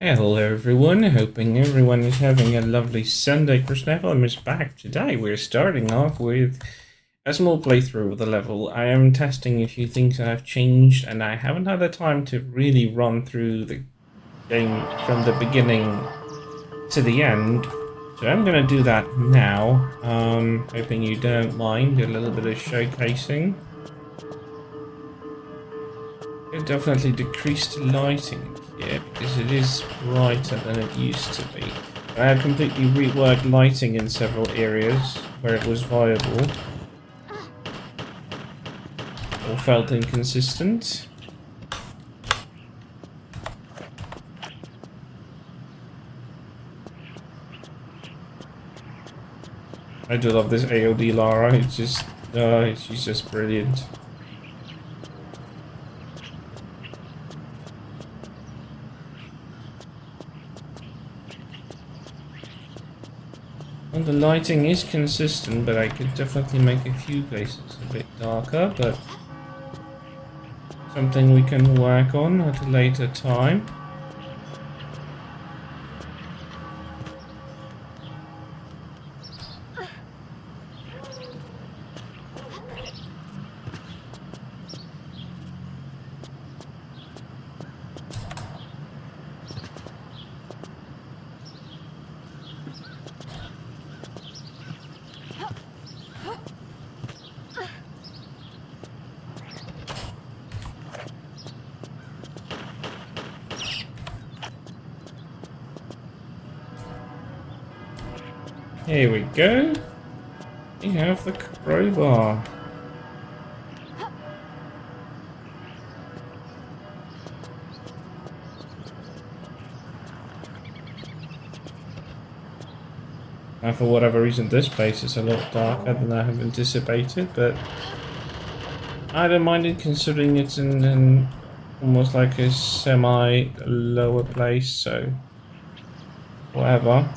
Hello everyone, hoping everyone is having a lovely Sunday. Chris Neville is back. Today we're starting off with a small playthrough of the level. I am testing a few things that have changed and I haven't had the time to really run through the game from the beginning to the end. So I'm going to do that now, hoping you don't mind a little bit of showcasing. It definitely decreased lighting here because it is brighter than it used to be. I have completely reworked lighting in several areas where it was viable or felt inconsistent. I do love this AOD Lara. It's just, she's just brilliant. And the lighting is consistent, but I could definitely make a few places a bit darker, but something we can work on at a later time. Here we go. We have the crowbar. And for whatever reason, this place is a lot darker than I have anticipated, but I don't mind it considering it's in an almost like a semi-lower place, so whatever.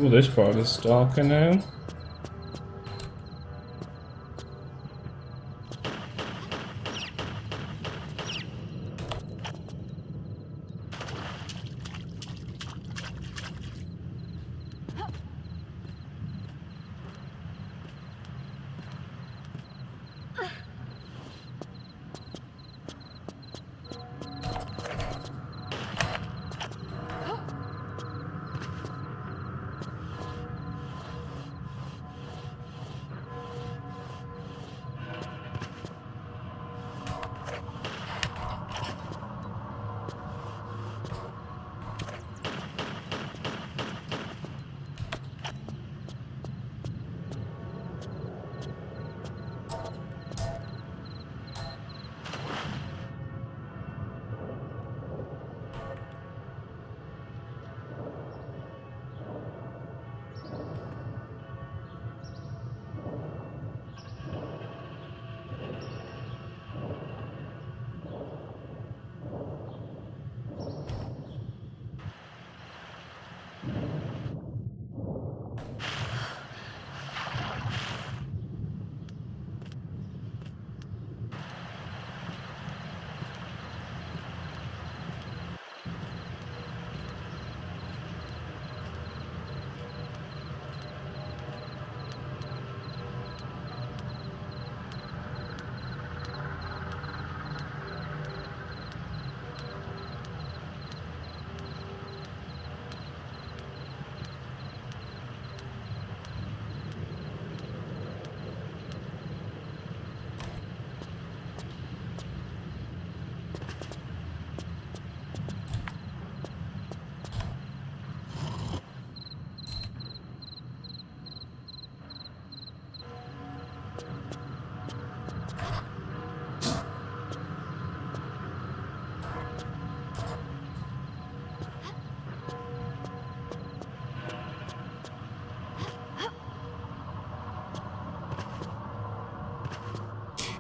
Well, this part is darker now.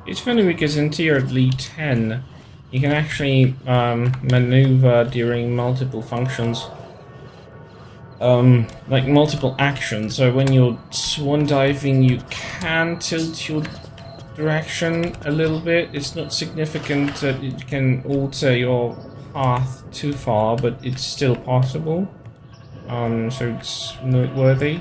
It's funny because in TRLE 10, you can actually maneuver during multiple functions, like multiple actions. So when you're swan diving, you can tilt your direction a little bit. It's not significant that it can alter your path too far, but it's still possible. So it's noteworthy.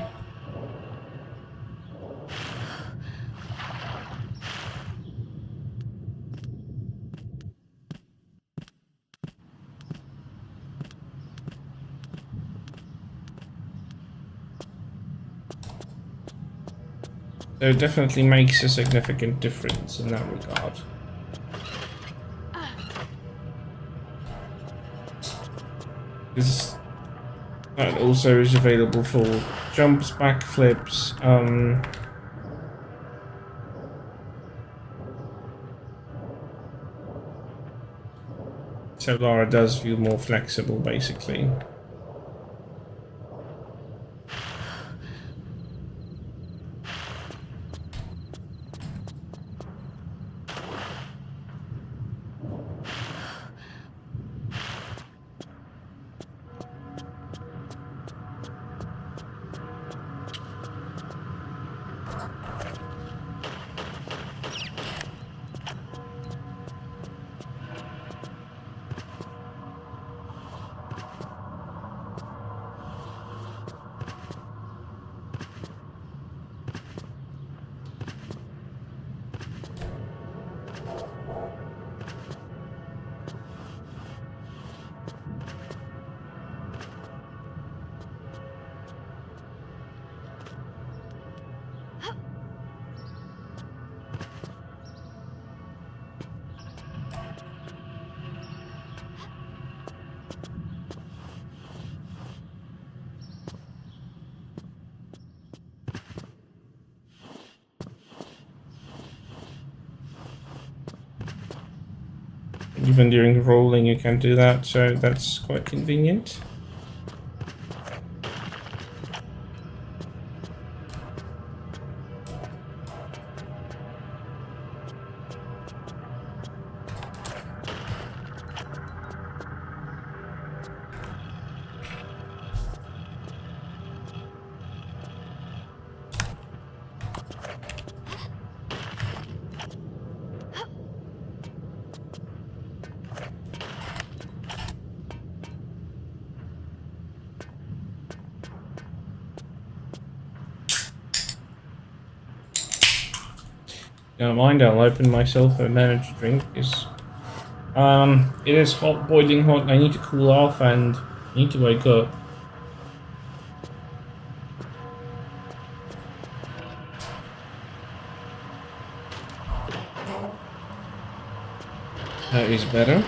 So it definitely makes a significant difference in that regard. This that also is available for jumps, backflips, so Lara does feel more flexible, basically. Even during rolling you can do that, so that's quite convenient. Don't mind, I'll open myself an energy drink. It is hot, boiling hot. I need to cool off and need to wake up. That is better.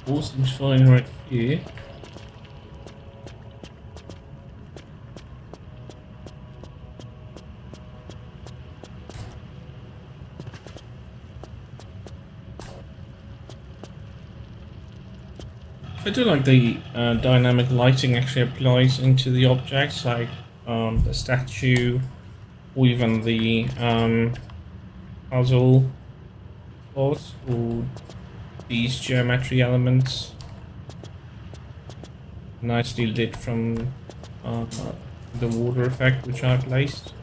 All seems fine right here. I do like the dynamic lighting actually applies into the objects, like the statue, or even the puzzle spots, or these geometry elements. Nicely lit from the water effect which I placed.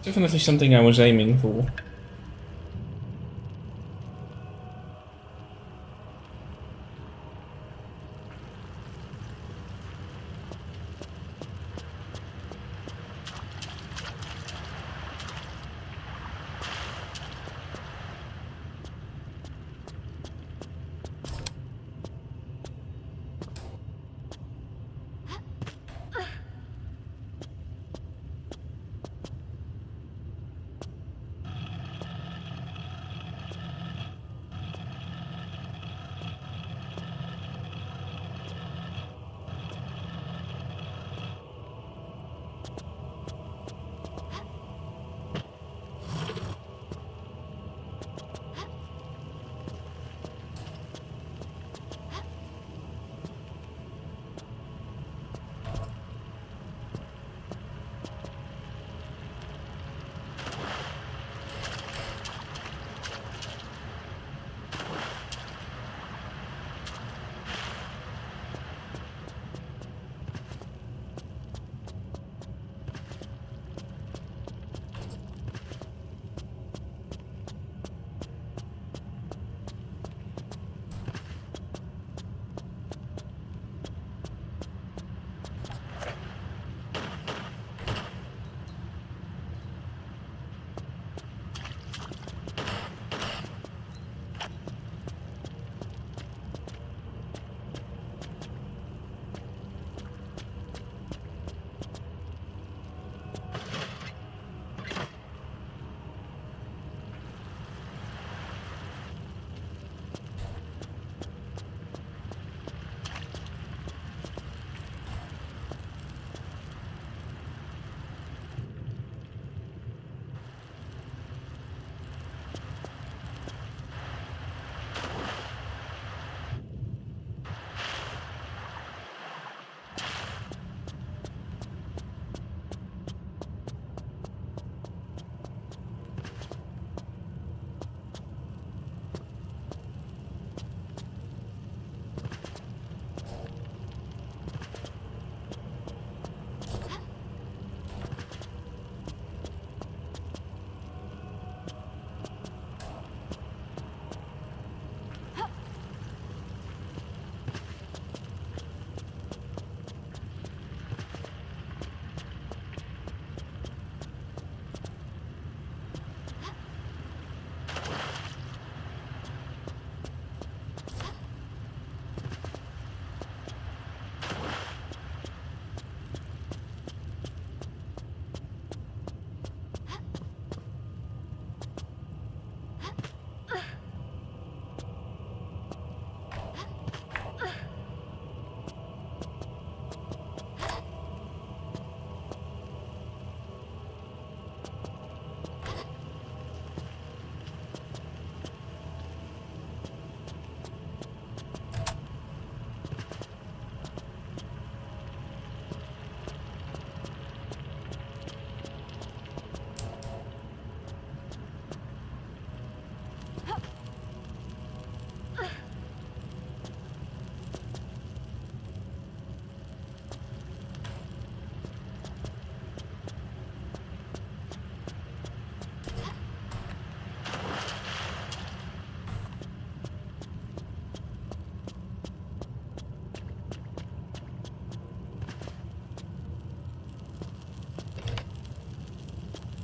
Definitely something I was aiming for.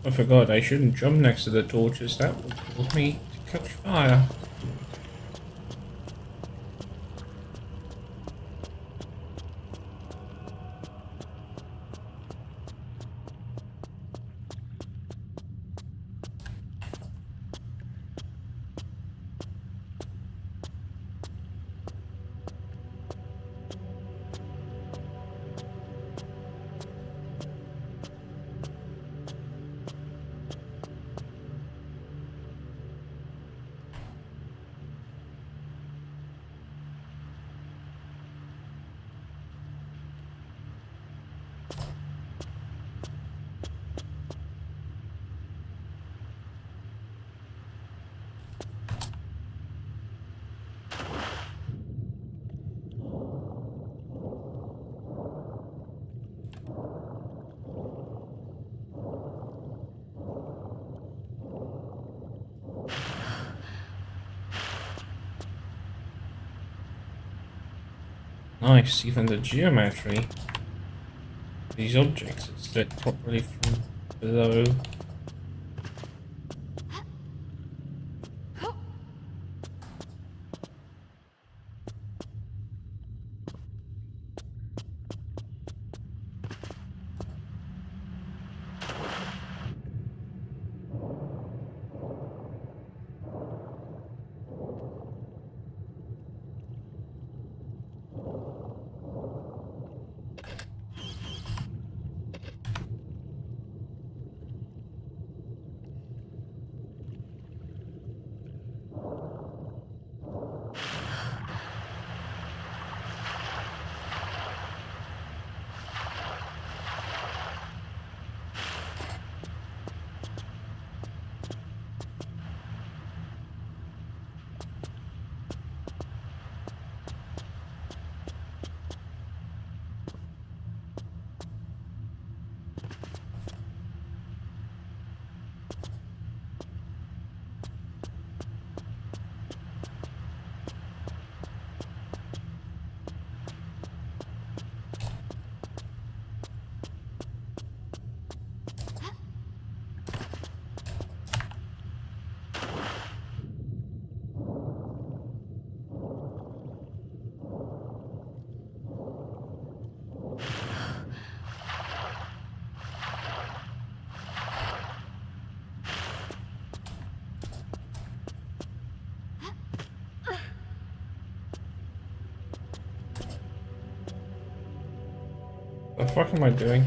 I forgot I shouldn't jump next to the torches. That would cause me to catch fire. Nice, even the geometry. These objects is lit properly from below. What the fuck am I doing?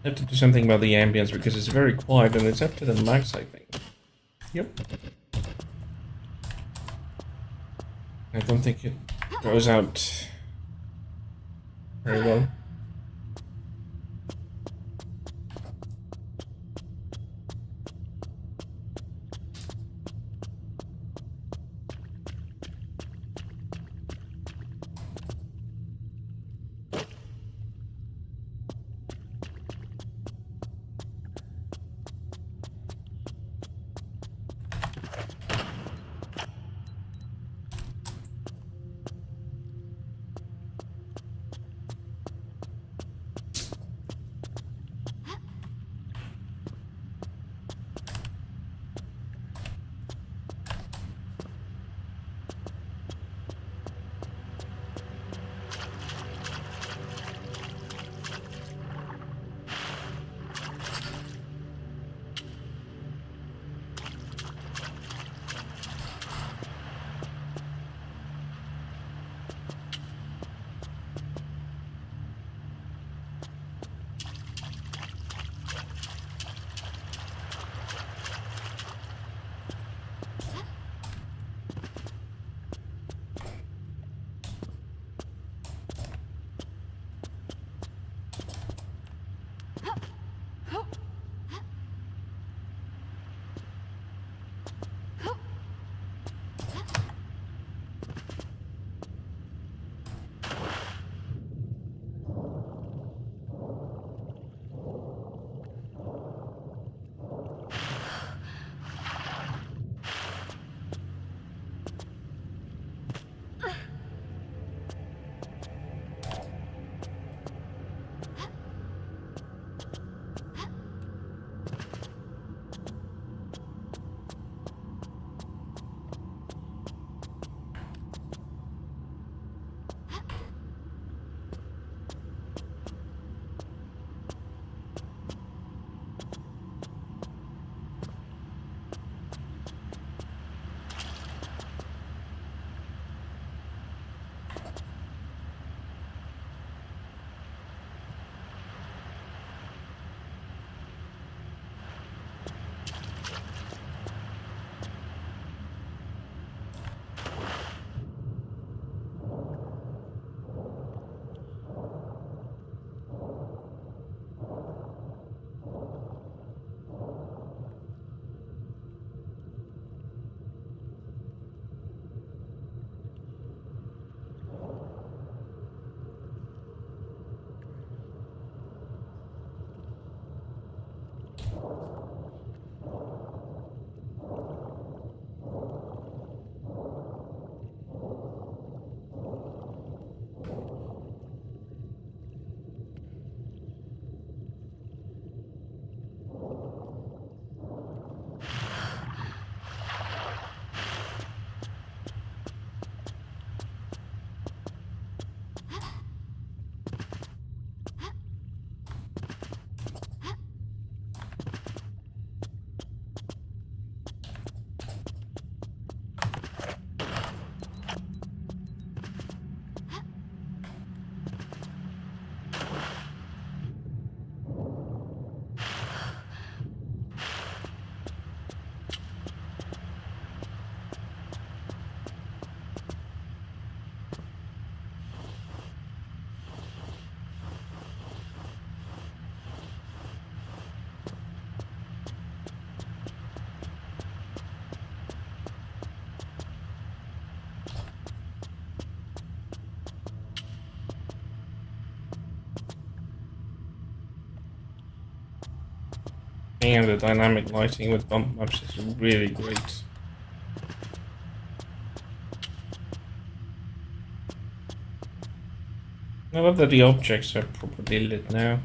I have to do something about the ambience because it's very quiet and it's up to the max, I think. Yep. I don't think it goes out very well. And the dynamic lighting with bump maps is really great. I love that the objects are properly lit now.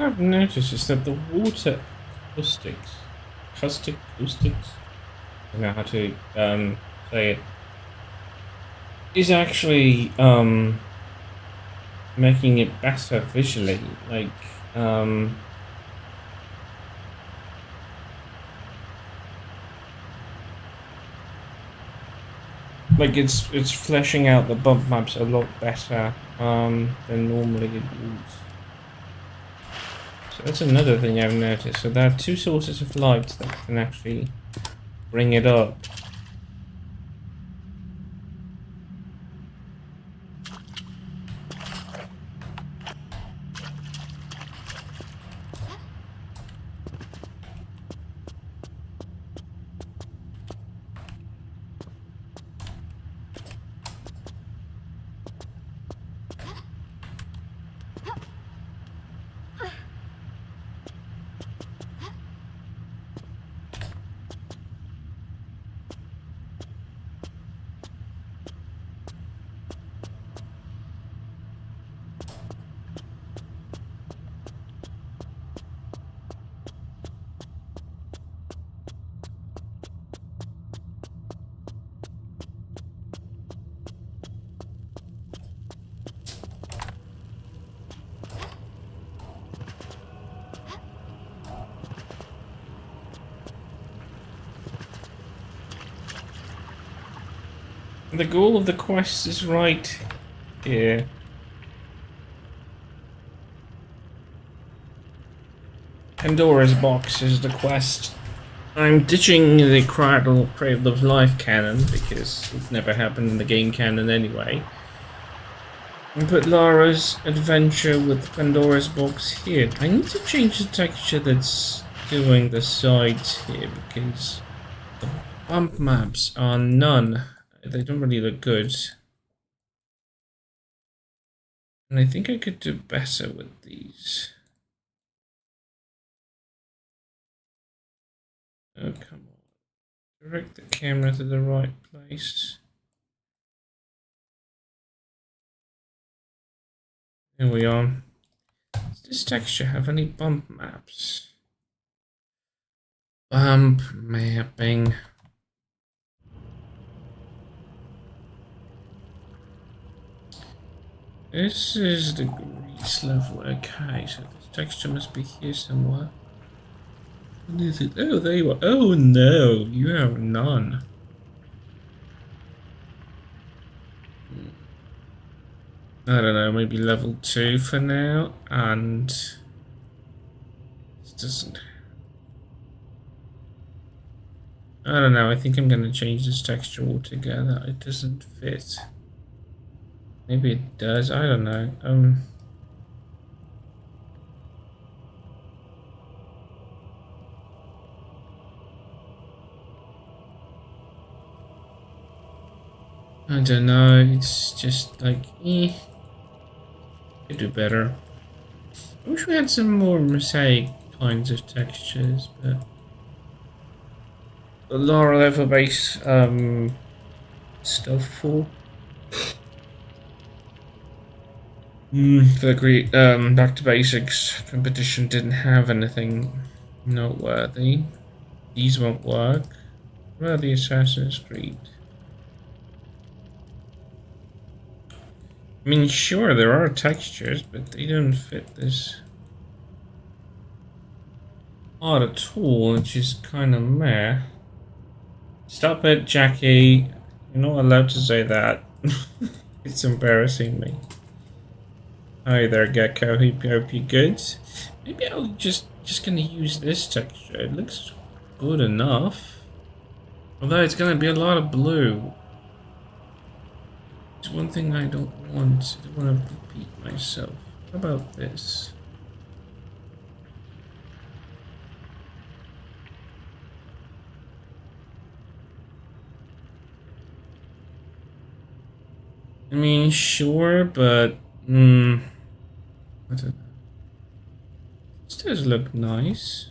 I've noticed is that the water acoustics, I don't know how to say it, is actually making it better visually. Like it's fleshing out the bump maps a lot better than normally it would. So that's another thing I've noticed. So there are two sources of light that can actually bring it up. The goal of the quest is right here. Pandora's box is the quest. I'm ditching the Cradle of Life canon because it never happened in the game canon anyway. And put Lara's adventure with Pandora's box here. I need to change the texture that's doing the sides here because the bump maps are none. They don't really look good. And I think I could do better with these. Oh, come on. Direct the camera to the right place. Here we are. Does this texture have any bump maps? Bump mapping. This is the grease level. Okay, so this texture must be here somewhere. What is it? Oh, there you are. Oh no, you have none. I don't know, maybe level 2 for now, and this doesn't. I don't know, I think I'm gonna change this texture altogether. It doesn't fit. Maybe it does, I don't know. I don't know, it's just like, could do better. I wish we had some more mosaic kinds of textures, but the lower level base stuff for the Back to Basics competition didn't have anything noteworthy. These won't work. What about the Assassin's Creed? I mean, sure, there are textures, but they don't fit this art at all, which is kind of meh. Stop it, Jackie. You're not allowed to say that. It's embarrassing me. Hi there, Gecko. Hope you're good. Maybe I'll just gonna use this texture. It looks good enough. Although it's gonna be a lot of blue. It's one thing I don't want. I don't want to repeat myself. How about this? I mean, sure, but I don't know. This does look nice.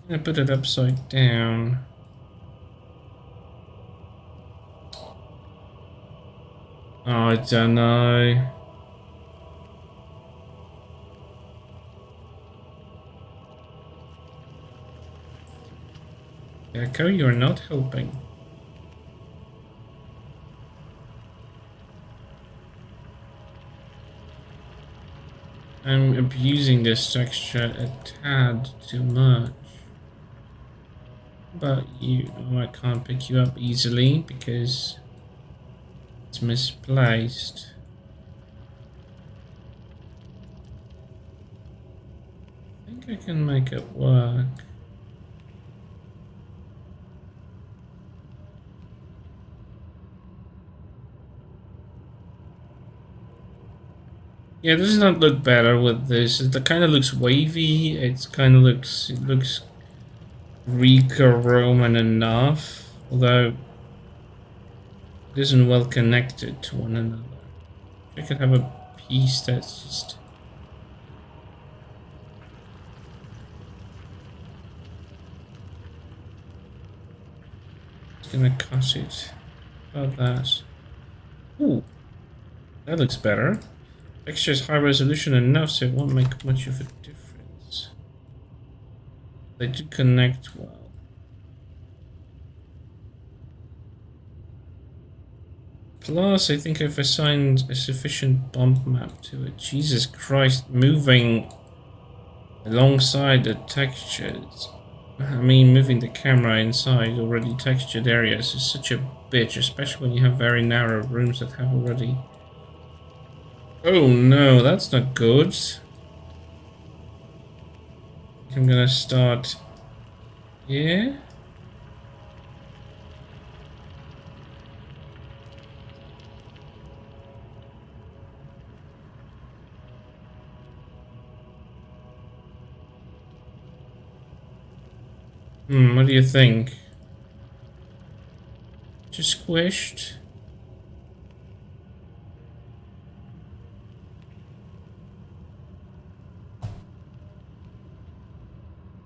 I'm gonna put it upside down. I don't know. Echo, you're not helping. I'm abusing this texture a tad too much. But I can't pick you up easily because it's misplaced. I think I can make it work. Yeah, does not look better with this. It kind of looks wavy. It looks Greco-Roman enough, although it isn't well connected to one another. I could have a piece that's just gonna cut it. About that. Ooh, that looks better. Texture is high resolution enough, so it won't make much of a difference. They do connect well. Plus, I think I've assigned a sufficient bump map to it. Jesus Christ, moving alongside the textures. I mean, moving the camera inside already textured areas is such a bitch, especially when you have very narrow rooms that have already... Oh no, that's not good. I'm gonna start... Yeah? What do you think? Just squished?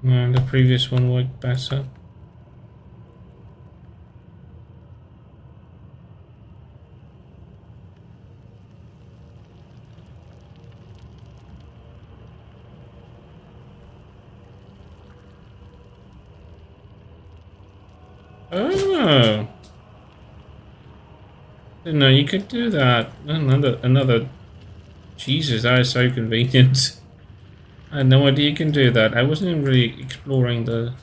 No, the previous one worked better. Oh! Didn't know you could do that. Another... Jesus, that is so convenient. I had no idea you can do that. I wasn't even really exploring the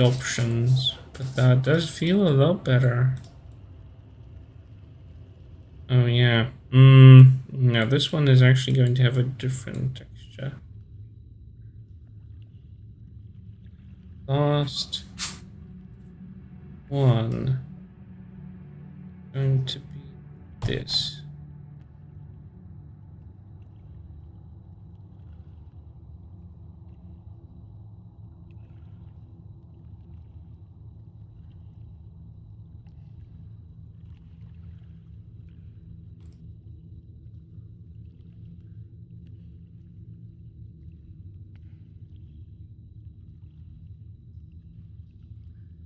options, but that does feel a lot better. Oh yeah. Now this one is actually going to have a different texture. Last one going to be this.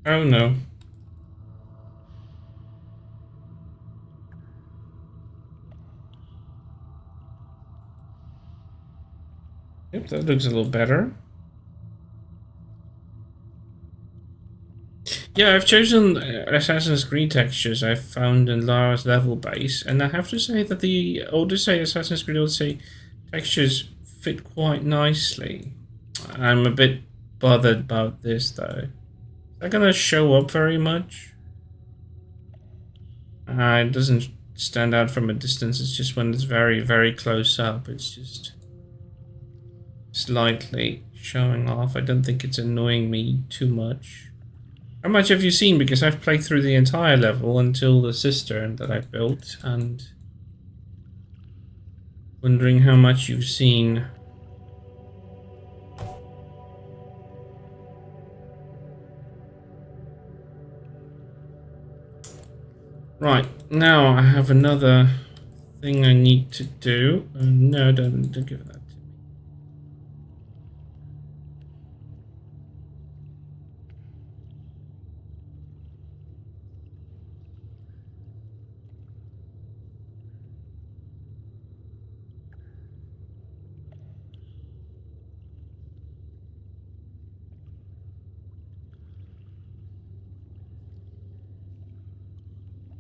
Oh no. Yep, that looks a little better. Yeah, I've chosen Assassin's Creed textures I've found in Lara's level base, and I have to say that the Odyssey, Assassin's Creed Odyssey textures fit quite nicely. I'm a bit bothered about this though. Is that gonna show up very much? It doesn't stand out from a distance, it's just when it's very, very close up, it's just slightly showing off. I don't think it's annoying me too much. How much have you seen? Because I've played through the entire level until the cistern that I built, and wondering how much you've seen. Right, now I have another thing I need to do. No, don't give that to me.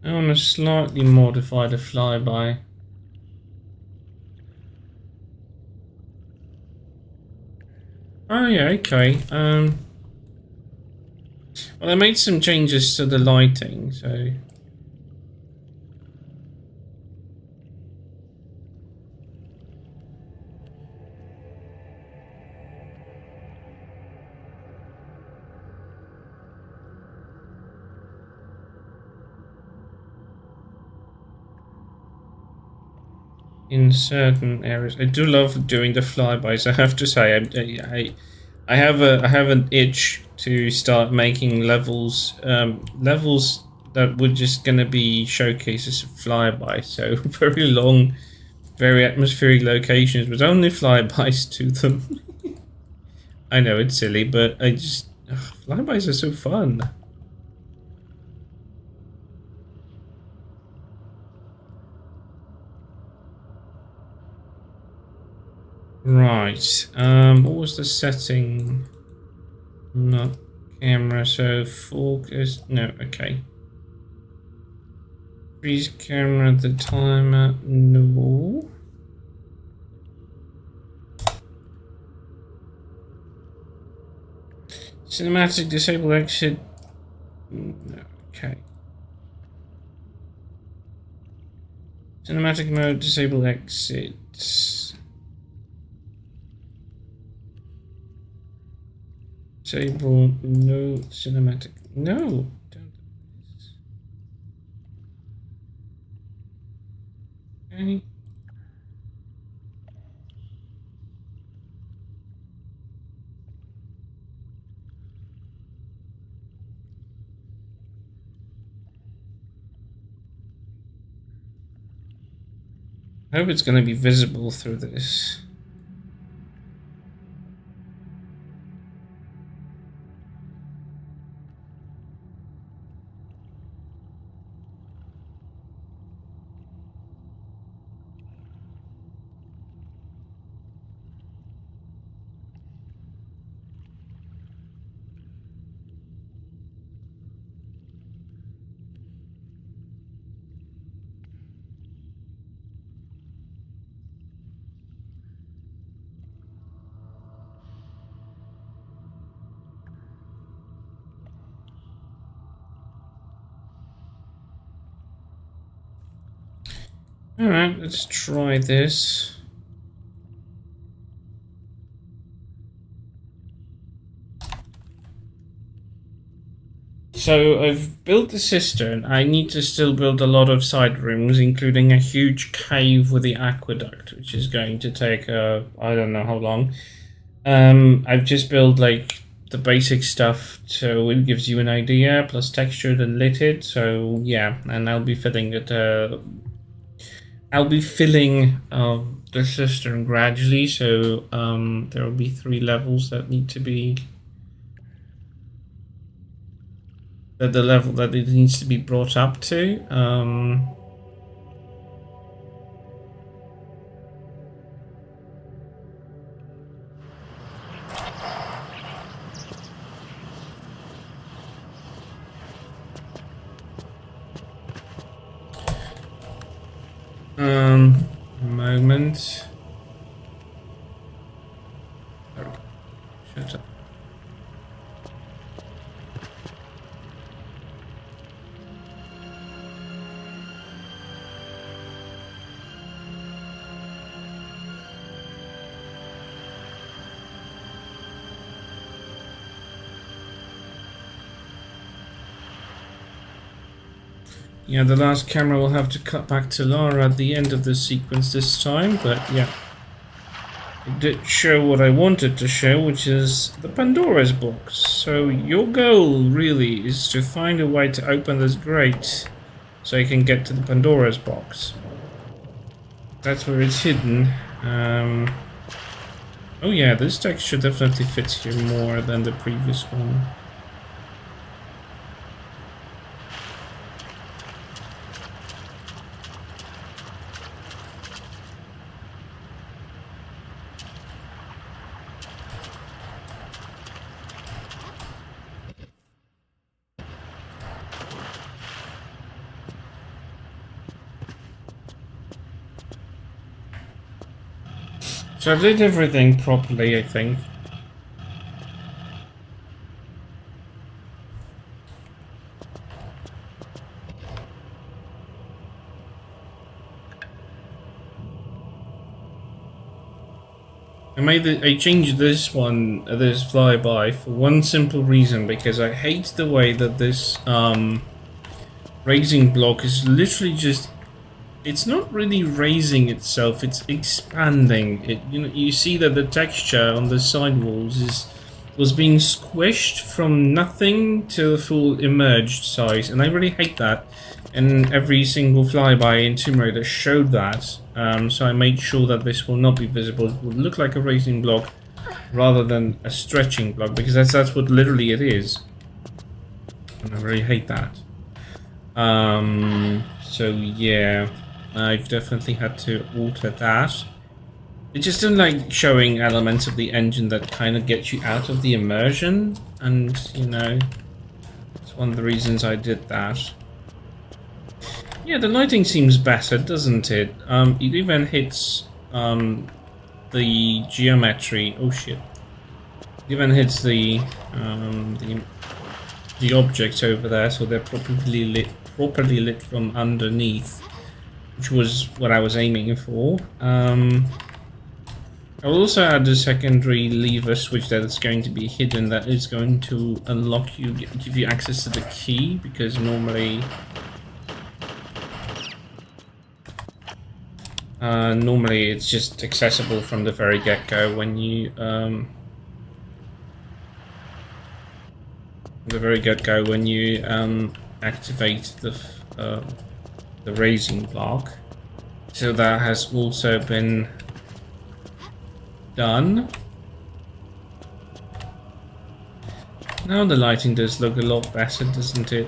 I want to slightly modify the flyby. Oh yeah, okay. Well, I made some changes to the lighting, so. In certain areas, I do love doing the flybys. I have to say, I have an itch to start making levels, levels that were just gonna be showcases of flybys. So very long, very atmospheric locations with only flybys to them. I know it's silly, but I just flybys are so fun. Right. What was the setting? Not camera. So focus. No. Okay. Freeze camera. The timer. No. Cinematic disable exit. No. Okay. Cinematic mode disable exit. Disable no cinematic. No. Don't. Okay. I hope it's going to be visible through this. Alright, let's try this. So I've built the cistern. I need to still build a lot of side rooms, including a huge cave with the aqueduct, which is going to take I don't know how long. I've just built like the basic stuff, so it gives you an idea, plus textured and littered. So yeah, and I'll be filling it. I'll be filling the cistern gradually. So there will be 3 levels that need to be. At the level that it needs to be brought up to. Moment. Oh, shut up. Yeah, the last camera will have to cut back to Lara at the end of the sequence this time, but yeah. It did show what I wanted to show, which is the Pandora's box. So your goal, really, is to find a way to open this grate so you can get to the Pandora's box. That's where it's hidden. Oh yeah, this texture definitely fits here more than the previous one. So I've did everything properly, I think. I changed this one, this flyby, for one simple reason, because I hate the way that this raising block is literally just, it's not really raising itself, it's expanding. You see that the texture on the side walls was being squished from nothing to the full emerged size, and I really hate that. And every single flyby in Tomb Raider showed that, so I made sure that this will not be visible. It will look like a raising block rather than a stretching block, because that's what literally it is. And I really hate that. So yeah, I've definitely had to alter that. It just didn't like showing elements of the engine that kind of get you out of the immersion, and you know, it's one of the reasons I did that. Yeah, the lighting seems better, doesn't it? It even hits the geometry. Oh shit! It even hits the objects over there, so they're properly lit from underneath, which was what I was aiming for. I will also add a secondary lever switch that is going to be hidden, that is going to unlock you, give you access to the key, because normally it's just accessible from the very get-go when you activate the raising block. So that has also been done. Now the lighting does look a lot better, doesn't it?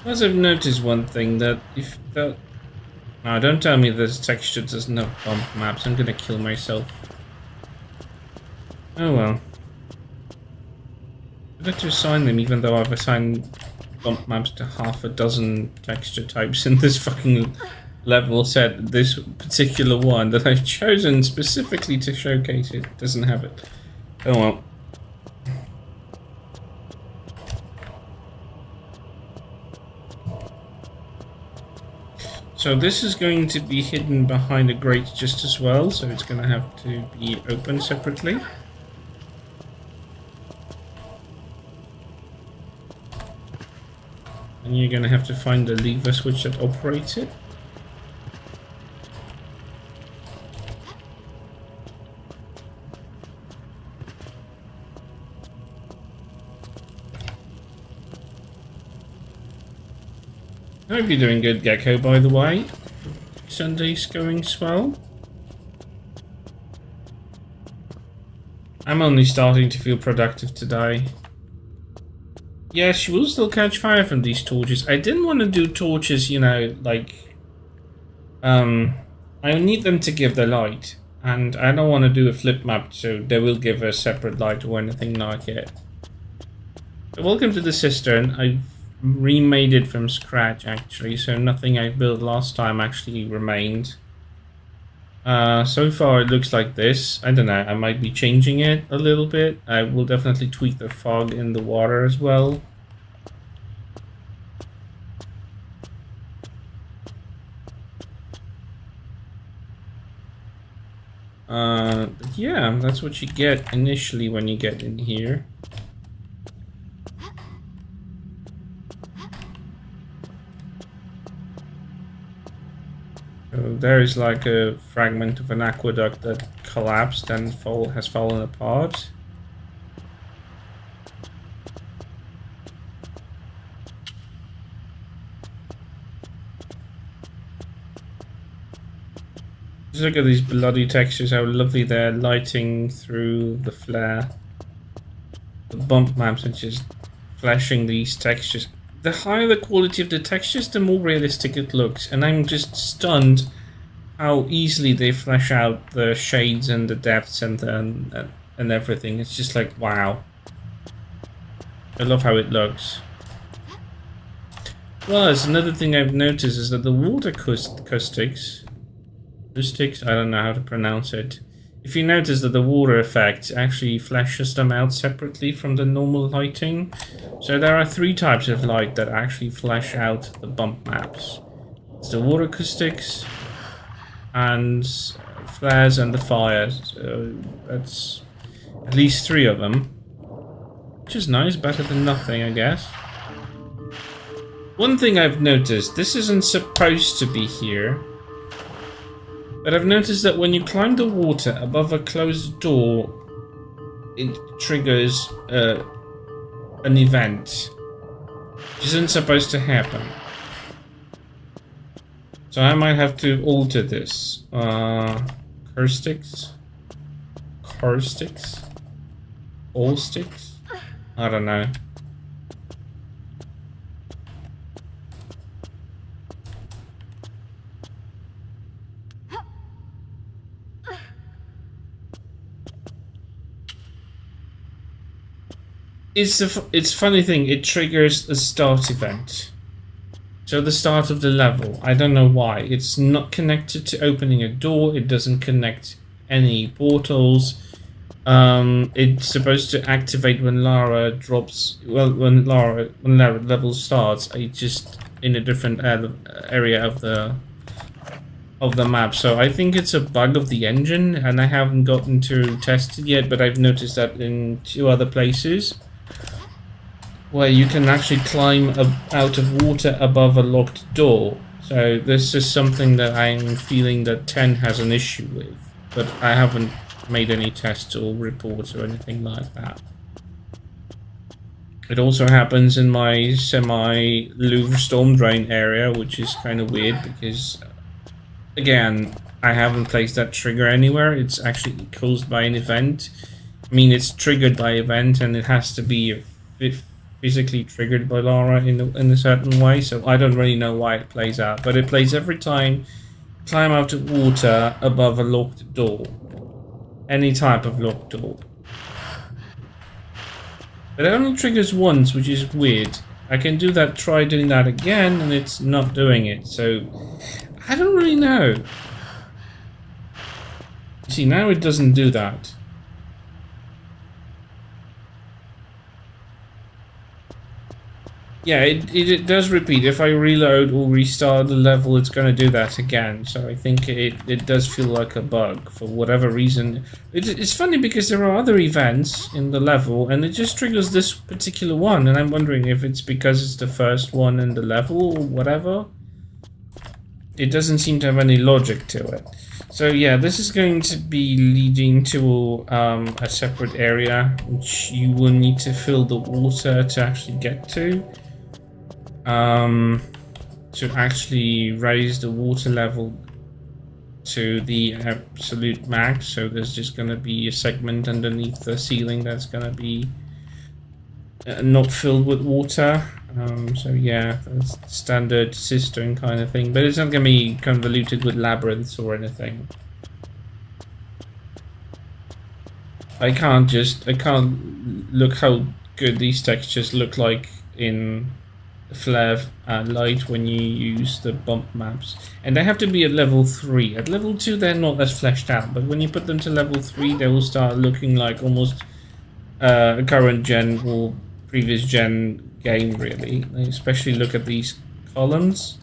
Plus I've noticed one thing, that if the... Now don't tell me this texture doesn't have bump maps, I'm gonna kill myself. Oh well. I'd like to assign them, even though I've assigned bump maps to half a dozen texture types in this fucking level set. This particular one that I've chosen specifically to showcase it doesn't have it. Oh well. So this is going to be hidden behind a grate just as well, so it's going to have to be opened separately. And you're going to have to find the lever switch that operates it. I hope you're doing good, Gecko, by the way. Sunday's going swell. I'm only starting to feel productive today. Yes, you will still catch fire from these torches. I didn't want to do torches, you know, like... I need them to give the light. And I don't want to do a flip map, so they will give a separate light or anything like it. So welcome to the cistern. I've remade it from scratch, actually, so nothing I built last time actually remained. So far it looks like this. I don't know, I might be changing it a little bit. I will definitely tweak the fog in the water as well. But yeah, that's what you get initially when you get in here. So there is like a fragment of an aqueduct that collapsed and has fallen apart. Just look at these bloody textures, how lovely they're lighting through the flare. The bump maps are just flashing these textures. The higher the quality of the textures, the more realistic it looks, and I'm just stunned how easily they flesh out the shades and the depths and everything. It's just like, wow. I love how it looks. Plus, another thing I've noticed is that the water acoustics acoustics. I don't know how to pronounce it. If you notice that the water effect actually flashes them out separately from the normal lighting. So there are 3 types of light that actually flash out the bump maps. It's the water acoustics and flares and the fires. So that's at least 3 of them. Which is nice, better than nothing, I guess. One thing I've noticed, this isn't supposed to be here. But I've noticed that when you climb the water above a closed door, it triggers an event, which isn't supposed to happen. So I might have to alter this. Caustics? All sticks? I don't know. It's funny thing, it triggers a start event. So the start of the level. I don't know why. It's not connected to opening a door, it doesn't connect any portals. It's supposed to activate when Lara drops, well, when Lara level starts, it's just in a different area of the map. So I think it's a bug of the engine, and I haven't gotten to test it yet, but I've noticed that in 2 other places where you can actually climb out of water above a locked door. So this is something that I'm feeling that 10 has an issue with, but I haven't made any tests or reports or anything like that. It also happens in my semi-Louvre storm drain area, which is kind of weird because, again, I haven't placed that trigger anywhere. It's actually caused by an event. I mean, it's triggered by event, and it has to be physically triggered by Lara in a certain way, so I don't really know why it plays out, but it plays every time climb out of water above a locked door. Any type of locked door. But it only triggers once, which is weird. I can do that, try doing that again, and it's not doing it, so I don't really know. See, now it doesn't do that. Yeah, it does repeat. If I reload or restart the level, it's going to do that again. So I think it does feel like a bug for whatever reason. It's funny because there are other events in the level, and it just triggers this particular one. And I'm wondering if it's because it's the first one in the level or whatever. It doesn't seem to have any logic to it. So yeah, this is going to be leading to a separate area, which you will need to fill the water to actually get to. To actually raise the water level to the absolute max. So there's just going to be a segment underneath the ceiling that's going to be not filled with water. So yeah, that's standard cistern kind of thing, but it's not going to be convoluted with labyrinths or anything. I can't look how good these textures look like in flare light when you use the bump maps, and they have to be at level 3. At level 2 they're not as fleshed out, but when you put them to level 3 they will start looking like almost a current gen or previous gen game, really. Especially look at these columns,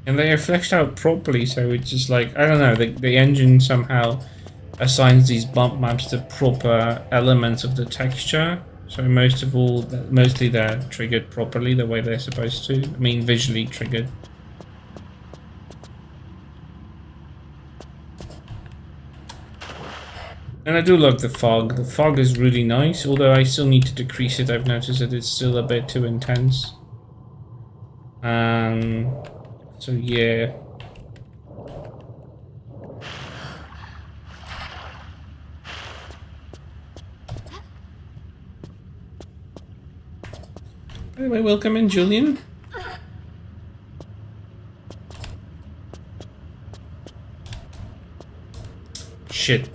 and they are fleshed out properly, so it's just like, I don't know, the engine somehow assigns these bump maps to proper elements of the texture. So mostly they're triggered properly the way they're supposed to. I mean, visually triggered. And I do like the fog. The fog is really nice, although I still need to decrease it. I've noticed that it's still a bit too intense. So yeah. Anyway, welcome in, Julian. Shit.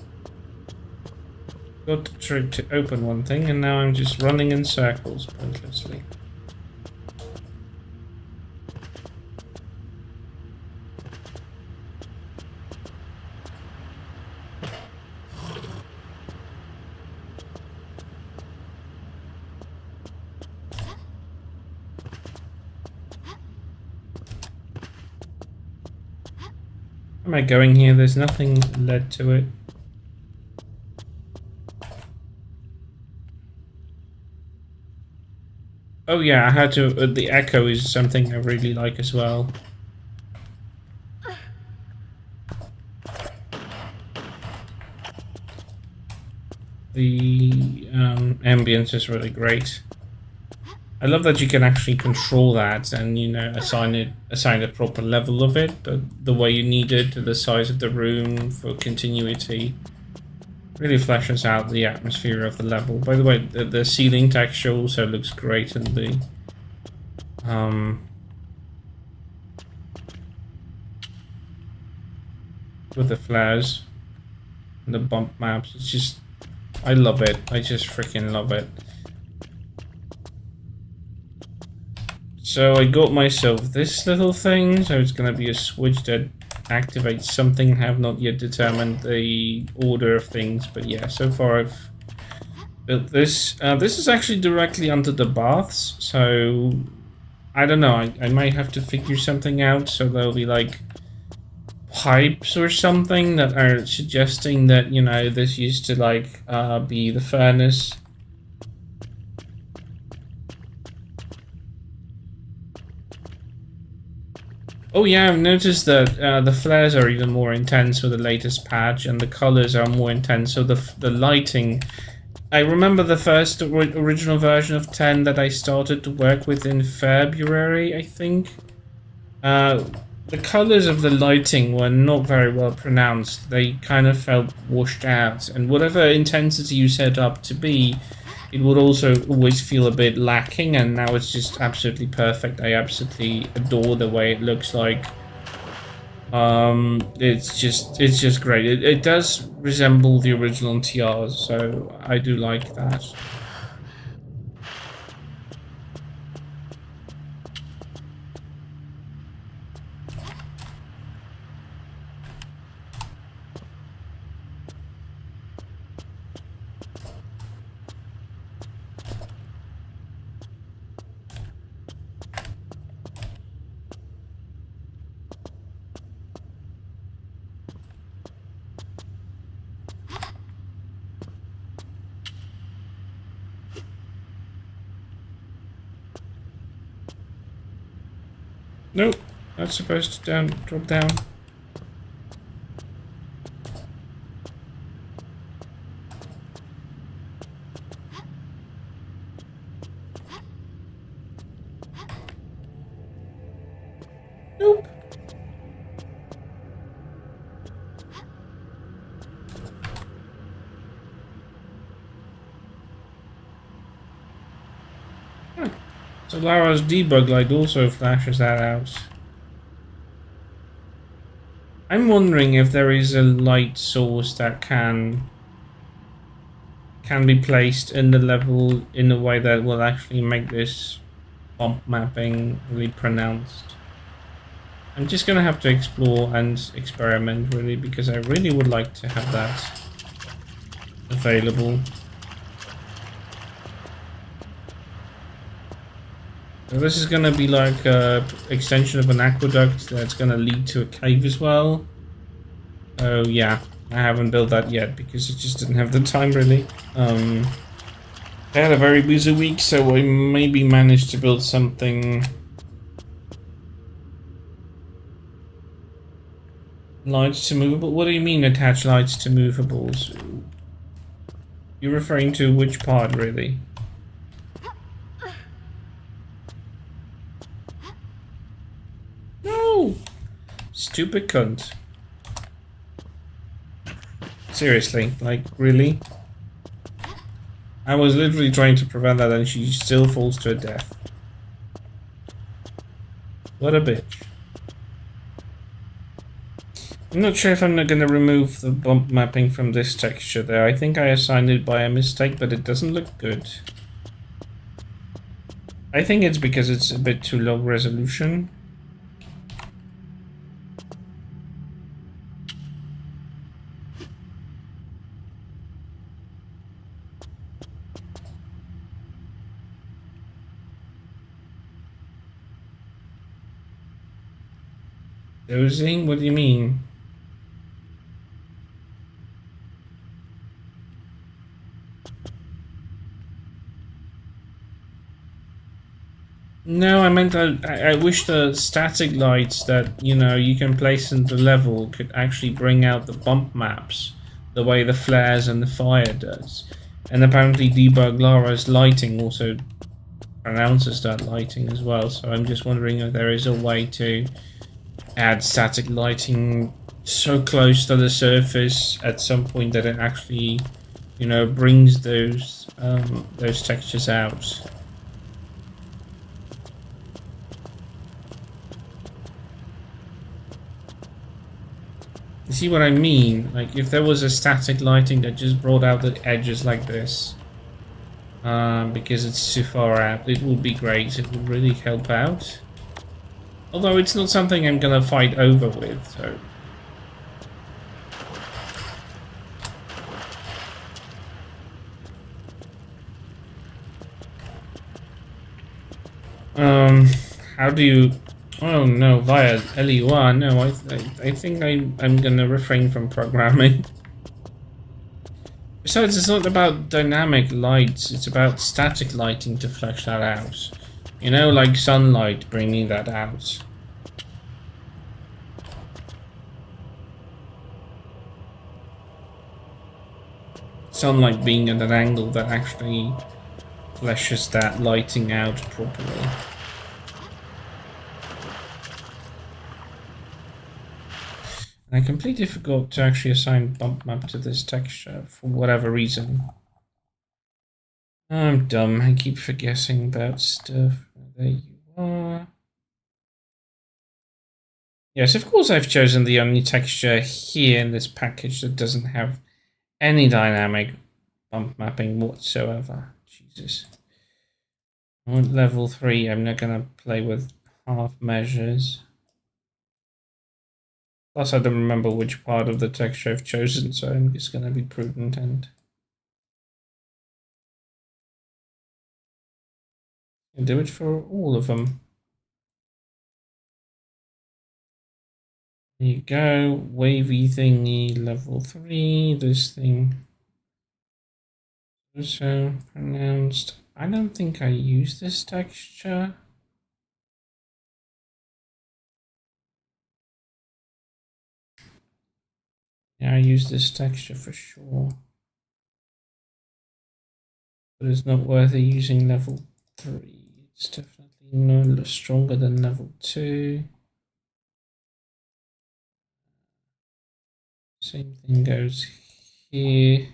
Got to try to open one thing, and now I'm just running in circles pointlessly. Where am I going here? There's nothing led to it. Oh yeah, I had to. The echo is something I really like as well. The ambience is really great. I love that you can actually control that and, you know, assign a proper level of it, the way you need it, to the size of the room for continuity. Really fleshes out the atmosphere of the level. By the way, the ceiling texture also looks great in the with the flares and the bump maps. It's just, I love it. I just freaking love it. So I got myself this little thing, so it's gonna be a switch that activates something. I have not yet determined the order of things, but yeah, so far I've built this. This is actually directly under the baths, so I don't know, I might have to figure something out, so there'll be like pipes or something that are suggesting that, you know, this used to like be the furnace. Oh yeah, I've noticed that the flares are even more intense with the latest patch, and the colors are more intense. So the lighting, I remember the first original version of 10 that I started to work with in February, I think. The colors of the lighting were not very well pronounced. They kind of felt washed out, and whatever intensity you set up to be, it would also always feel a bit lacking, and now it's just absolutely perfect. I absolutely adore the way it looks like. It's just great. It does resemble the original TRs, so I do like that. Nope, not supposed to drop down. Nope. Huh. So Lara's debug light also flashes that out. I'm wondering if there is a light source that can be placed in the level in a way that will actually make this bump mapping really pronounced. I'm just gonna have to explore and experiment really, because I really would like to have that available. So this is gonna be like a extension of an aqueduct that's gonna lead to a cave as well. Oh yeah, I haven't built that yet because I just didn't have the time really. I had a very busy week, so I maybe managed to build something. Lights to movable? What do you mean attach lights to movables? You're referring to which part really? No! Stupid cunt. Seriously, like, really? I was literally trying to prevent that and she still falls to her death. What a bitch. I'm not sure if I'm not gonna remove the bump mapping from this texture there. I think I assigned it by a mistake, but it doesn't look good. I think it's because it's a bit too low resolution. Dozing? What do you mean? No, I meant I wish the static lights that, you know, you can place in the level could actually bring out the bump maps the way the flares and the fire does. And apparently Debug Lara's lighting also pronounces that lighting as well, so I'm just wondering if there is a way to add static lighting so close to the surface at some point that it actually, you know, brings those textures out. You see what I mean? Like, if there was a static lighting that just brought out the edges like this, because it's too far out, it would be great. It would really help out. Although it's not something I'm gonna fight over with, so... How do you... Oh no, via LUR, no, I think I'm gonna refrain from programming. Besides, it's not about dynamic lights, it's about static lighting to flesh that out. You know, like sunlight bringing that out. Sunlight being at an angle that actually fleshes that lighting out properly. And I completely forgot to actually assign bump map to this texture for whatever reason. I'm dumb, I keep forgetting about stuff. There you are. Yes, of course I've chosen the only texture here in this package that doesn't have any dynamic bump mapping whatsoever. Jesus. I want level 3, I'm not gonna play with half measures. Plus I don't remember which part of the texture I've chosen, so I'm just gonna be prudent and do it for all of them. There you go, wavy thingy, level 3, this thing. So pronounced. I don't think I use this texture. Yeah, I use this texture for sure. But it's not worthy using level 3. It's definitely no stronger than level 2. Same thing goes here.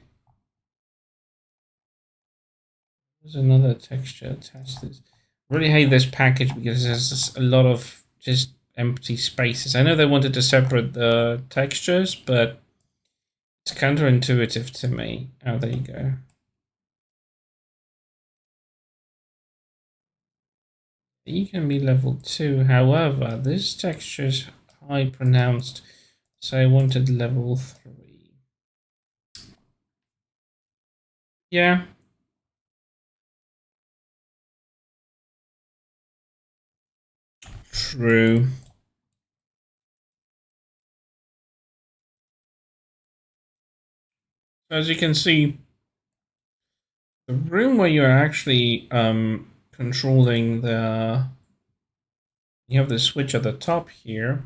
There's another texture attached to this. I really hate this package because there's just a lot of just empty spaces. I know they wanted to separate the textures, but it's counterintuitive to me. Oh, there you go. You can be level 2, however, this texture is high pronounced, so I wanted level 3. Yeah. True. As you can see, the room where you're actually controlling the... You have the switch at the top here.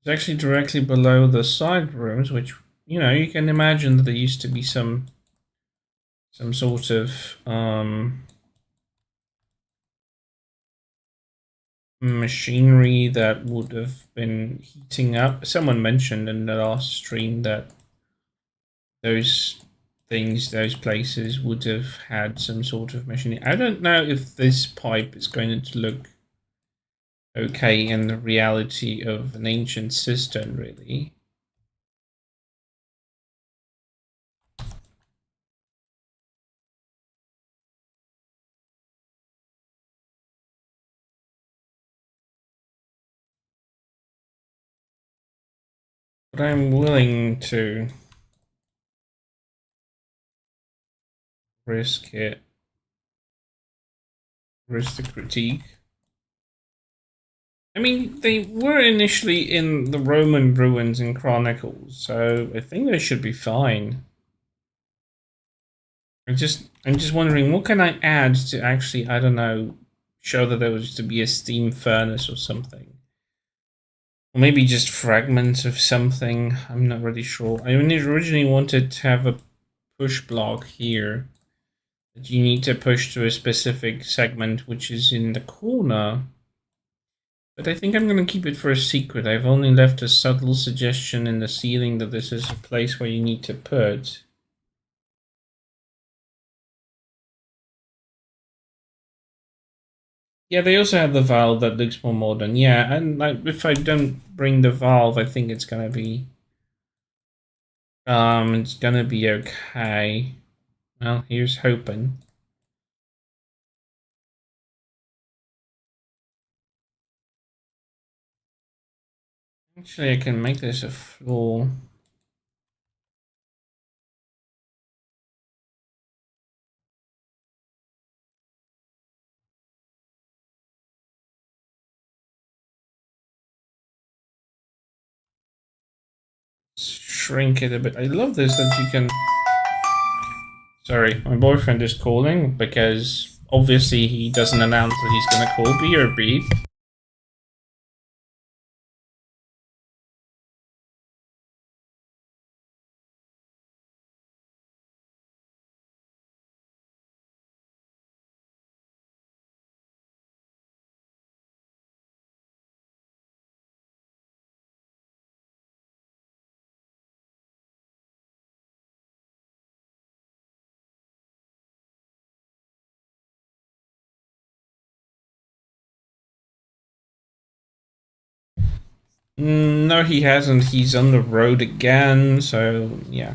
It's actually directly below the side rooms, which, you know, you can imagine that there used to be some sort of machinery that would have been heating up. Someone mentioned in the last stream that those things, those places would have had some sort of machinery. I don't know if this pipe is going to look okay in the reality of an ancient cistern, really. But I'm willing to risk it, risk the critique. I mean, they were initially in the Roman ruins in Chronicles, so I think they should be fine. I'm just wondering, what can I add to actually, I don't know, show that there was to be a steam furnace or something. Or maybe just fragments of something. I'm not really sure. I originally wanted to have a push block here that you need to push to a specific segment, which is in the corner. But I think I'm going to keep it for a secret. I've only left a subtle suggestion in the ceiling that this is a place where you need to put. Yeah, they also have the valve that looks more modern. Yeah, and like if I don't bring the valve, I think it's gonna be okay. Well, here's hoping. Actually, I can make this a floor. Shrink it a bit. I love this that you can. Sorry, my boyfriend is calling because obviously he doesn't announce that he's gonna call B or B. No, he hasn't. He's on the road again, so yeah.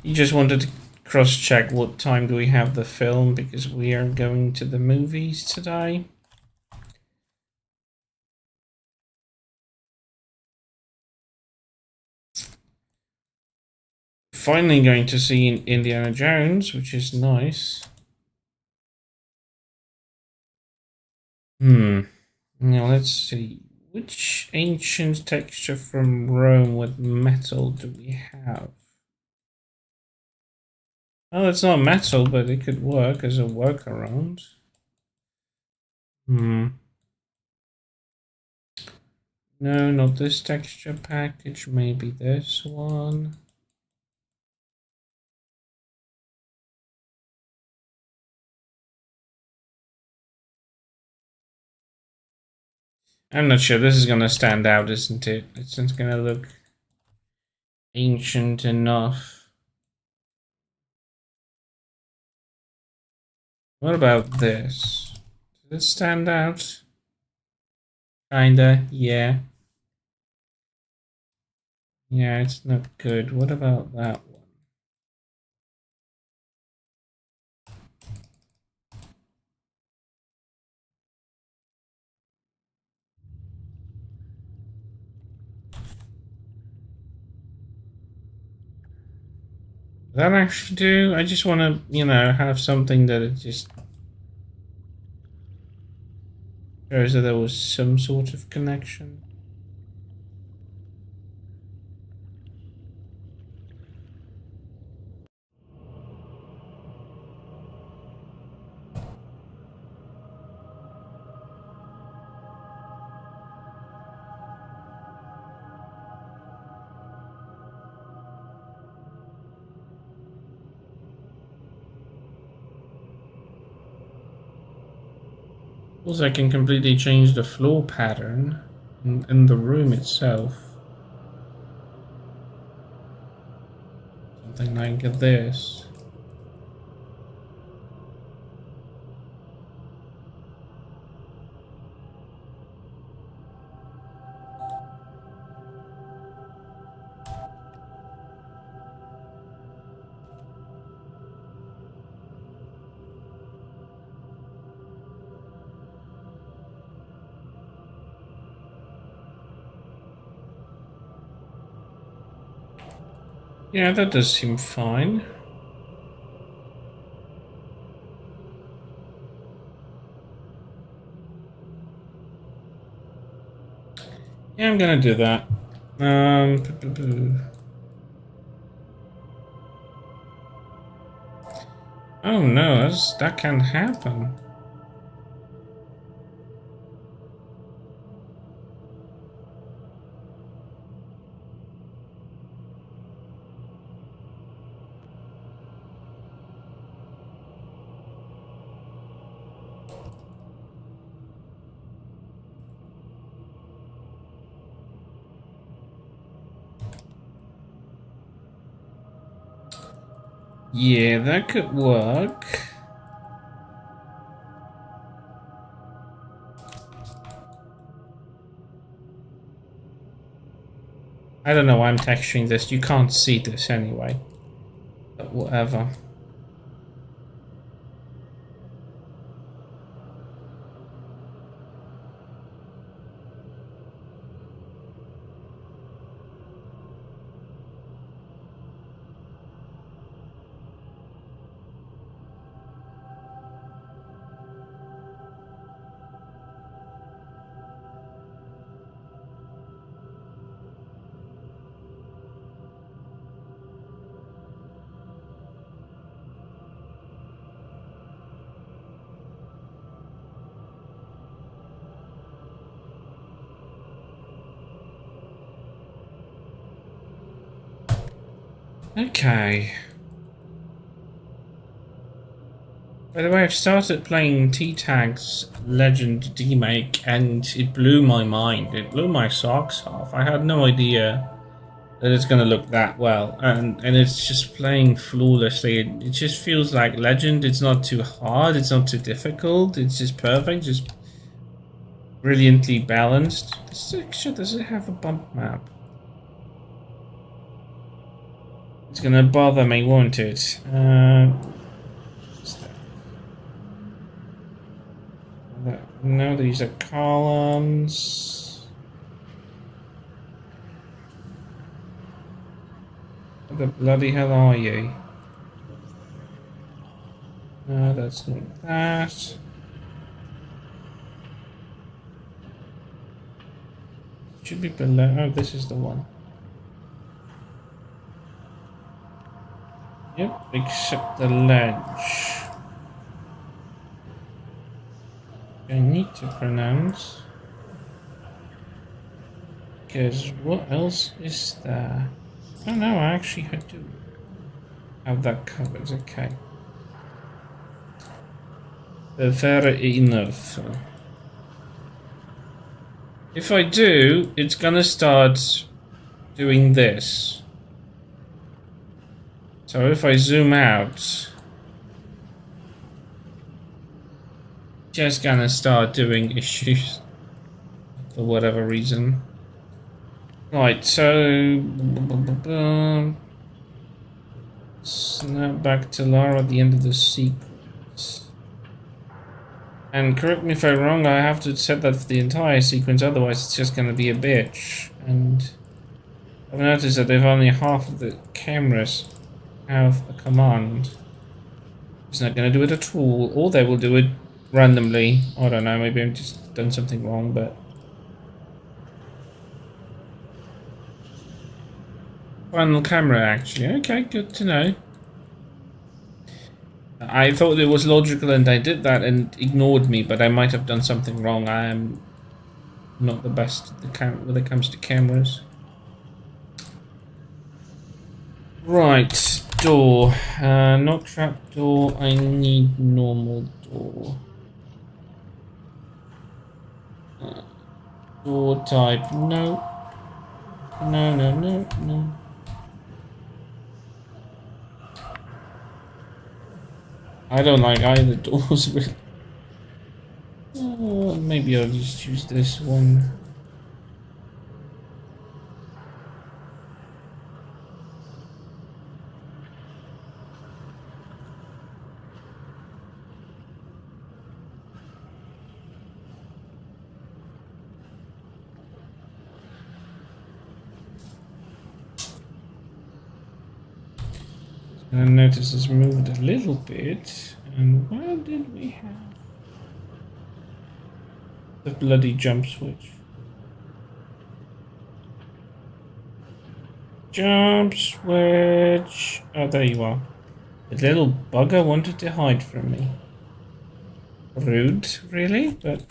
He just wanted to cross-check what time do we have the film because we are going to the movies today. Finally going to see Indiana Jones, which is nice. Now let's see. Which ancient texture from Rome with metal do we have? Oh, it's not metal, but it could work as a workaround. No, not this texture package. Maybe this one. I'm not sure. This is going to stand out, isn't it? It's going to look ancient enough. What about this? Does it stand out? Kinda, yeah. Yeah, it's not good. What about that one? Does that actually do? I just want to, have something that it just shows that there was some sort of connection. Also, I can completely change the floor pattern in the room itself. Something like this. Yeah, that does seem fine. Yeah, I'm gonna do that. Oh no, that can't happen. Yeah, that could work. I don't know why I'm texturing this. You can't see this anyway. But whatever. Okay. By the way, I've started playing T-Tag's Legend Demake and it blew my mind. It blew my socks off. I had no idea that it's going to look that well. And it's just playing flawlessly. It just feels like Legend. It's not too hard. It's not too difficult. It's just perfect. Just brilliantly balanced. This texture, does it have a bump map? It's going to bother me, won't it? No, these are columns. What the bloody hell are you? No, that's not that. Should be below. Oh, this is the one. Yep, except the ledge. I need to pronounce. Because what else is there? Oh no, I actually had to have that covered. Okay. Fair enough. If I do, it's gonna start doing this. So if I zoom out, just gonna start doing issues for whatever reason. Right, so snap back to Lara at the end of the sequence. And correct me if I'm wrong, I have to set that for the entire sequence, otherwise it's just gonna be a bitch. And I've noticed that if only half of the cameras have a command, it's not gonna do it at all, or they will do it randomly. I don't know, maybe I've just done something wrong, but final camera actually. Okay, good to know. I thought it was logical and I did that and ignored me, but I might have done something wrong. I am not the best when it comes to cameras. Right, door. Not trap door, I need normal door. Door type, no. No, no, no, no. I don't like either doors, really. Maybe I'll just choose this one. And I notice it's moved a little bit. And where did we have the bloody jump switch? Jump switch. Oh, there you are. The little bugger wanted to hide from me. Rude, really? But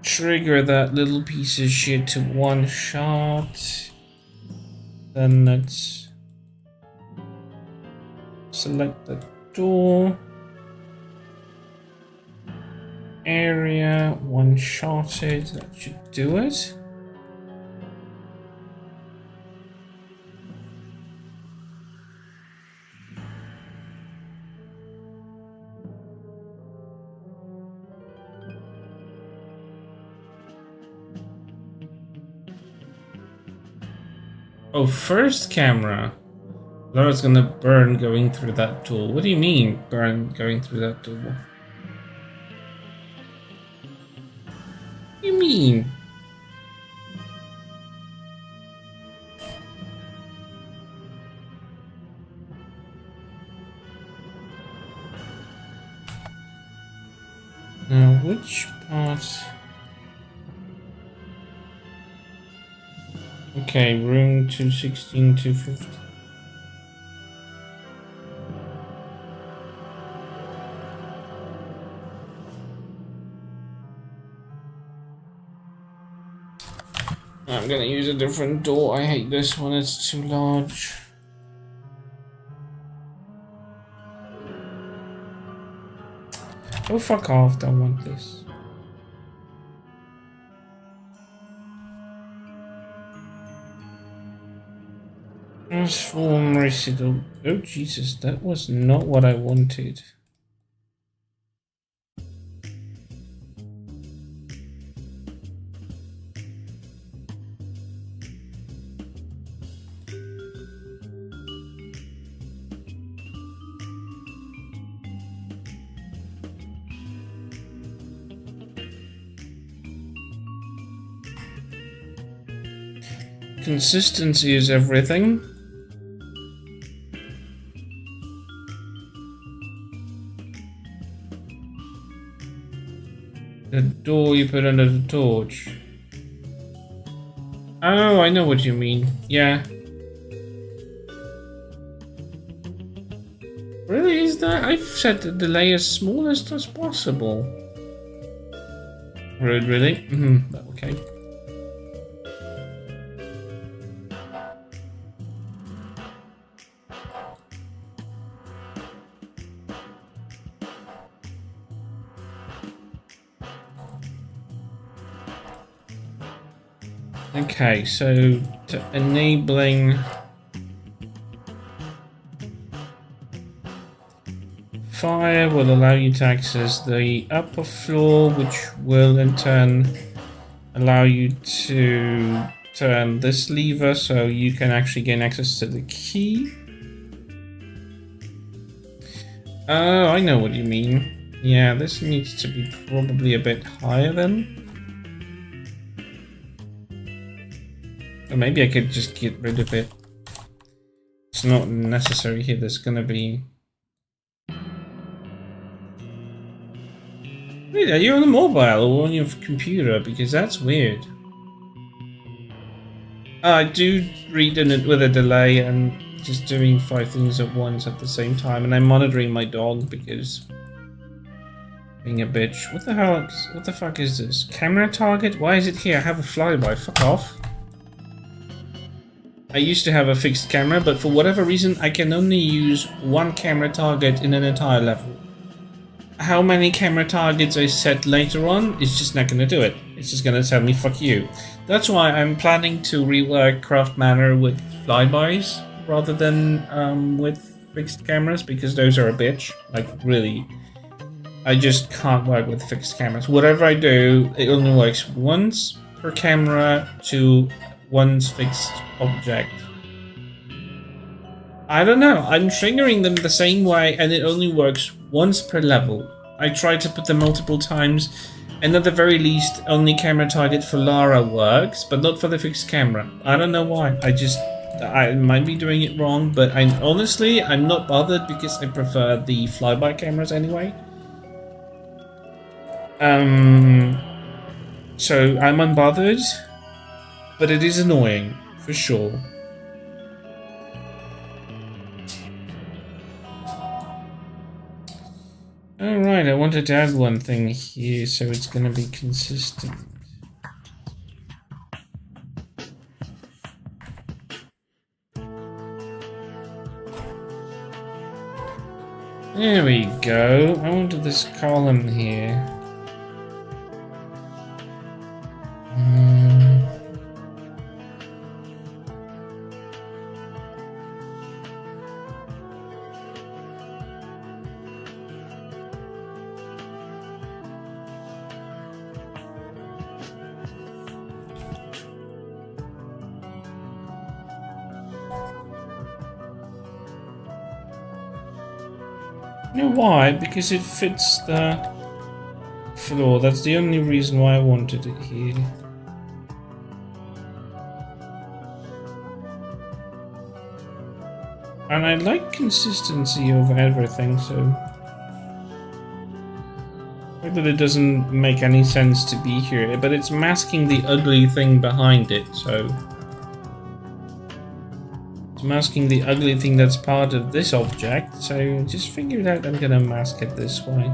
trigger that little piece of shit to one shot. Then let's select the door. Area, one shotted. That should do it. Oh, first camera. Laura's gonna burn going through that tool. What do you mean, burn going through that tool? What do you mean? Now, which part? Okay, room 216, 250. I'm gonna use a different door. I hate this one, it's too large. Oh, fuck off, don't want this. Transform residual. Oh, Jesus, that was not what I wanted. Consistency is everything. The door you put under the torch. Oh, I know what you mean. Yeah. Really, is that? I've set the delay as smallest as possible. Really? Mm-hmm. Okay. Okay, so to enabling fire will allow you to access the upper floor, which will in turn allow you to turn this lever so you can actually gain access to the key. Oh, I know what you mean. Yeah, this needs to be probably a bit higher then. Or maybe I could just get rid of it. It's not necessary here. There's gonna be... Wait, are you on a mobile or on your computer? Because that's weird. I do read in it with a delay and just doing 5 things at once at the same time, and I'm monitoring my dog because being a bitch. What the hell? What the fuck is this? Camera target? Why is it here? I have a flyby. Fuck off. I used to have a fixed camera, but for whatever reason, I can only use one camera target in an entire level. How many camera targets I set later on is just not gonna do it. It's just gonna tell me fuck you. That's why I'm planning to rework Craft Manor with flybys rather than with fixed cameras, because those are a bitch. Like, really. I just can't work with fixed cameras. Whatever I do, it only works once per camera to one's fixed object. I don't know, I'm triggering them the same way and it only works once per level. I tried to put them multiple times, and at the very least only camera target for Lara works, but not for the fixed camera. I don't know why. I might be doing it wrong, but honestly I'm not bothered because I prefer the flyby cameras anyway. So I'm unbothered, but it is annoying, for sure. Alright, I wanted to add one thing here so it's gonna be consistent. There we go. I wanted this column here. You know why? Because it fits the floor. That's the only reason why I wanted it here. And I like consistency over everything, so the fact that it doesn't make any sense to be here, but it's masking the ugly thing behind it, so it's masking the ugly thing that's part of this object, so just figured out I'm gonna mask it this way.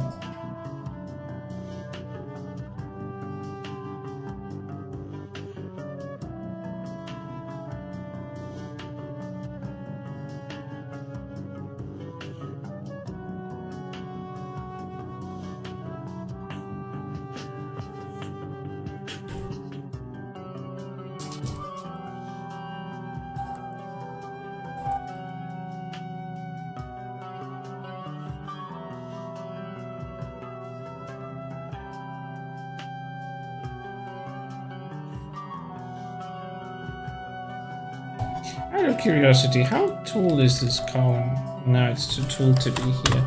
Out of curiosity, how tall is this column? No, it's too tall to be here.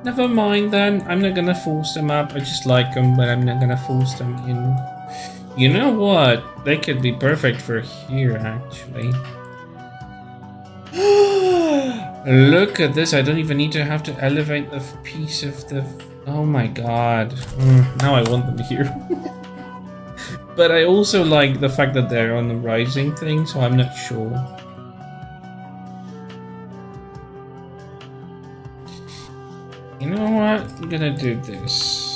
Never mind then, I'm not gonna force them up. I just like them, but I'm not gonna force them in. You know what? They could be perfect for here, actually. Look at this, I don't even need to have to elevate the piece of the... Oh my god. Now I want them here. But I also like the fact that they're on the rising thing, so I'm not sure. You know what? I'm gonna do this.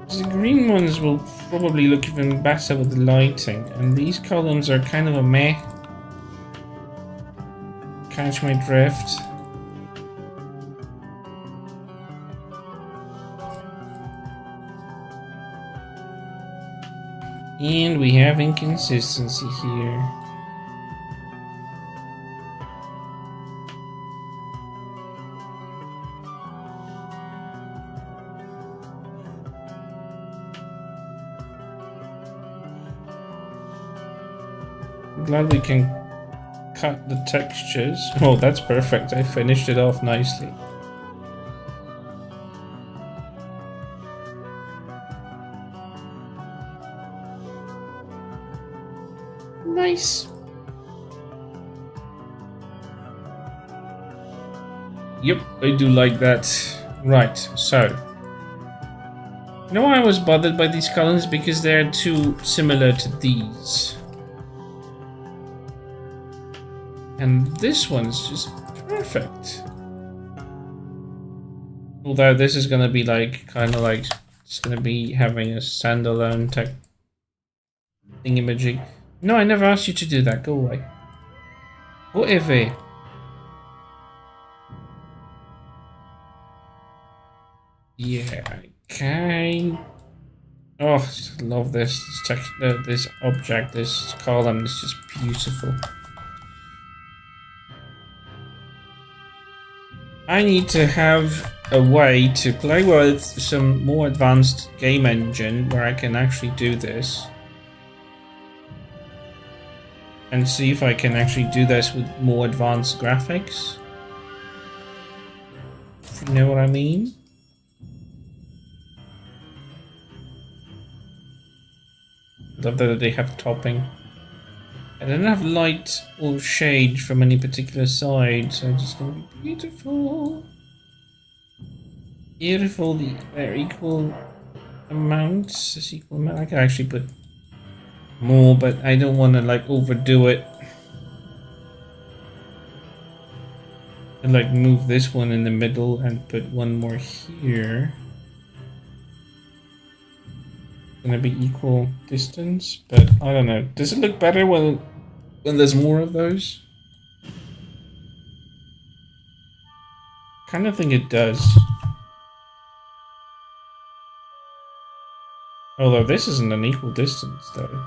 The green ones will probably look even better with the lighting, and these columns are kind of a meh. Catch my drift. And we have inconsistency here. I'm glad we can cut the textures. Oh, that's perfect. I finished it off nicely. Nice. Yep, I do like that. Right, so. You know why I was bothered by these columns? Because they're too similar to these. And this one's just perfect. Although this is gonna be like, kind of like, it's gonna be having a standalone tech thingamajig. No, I never asked you to do that. Go away. Whatever. Yeah, okay. Oh, I love this text, this object, this column. It's just beautiful. I need to have a way to play with some more advanced game engine where I can actually do this. And see if I can actually do this with more advanced graphics. If you know what I mean? Love that they have topping. I don't have light or shade from any particular side, so it's just gonna be beautiful. Beautiful, they're equal amounts. This equal amount. I can actually put more, but I don't want to like overdo it. And like move this one in the middle and put one more here. Gonna be equal distance, but I don't know. Does it look better when there's more of those? Kind of think it does. Although this isn't an equal distance, though.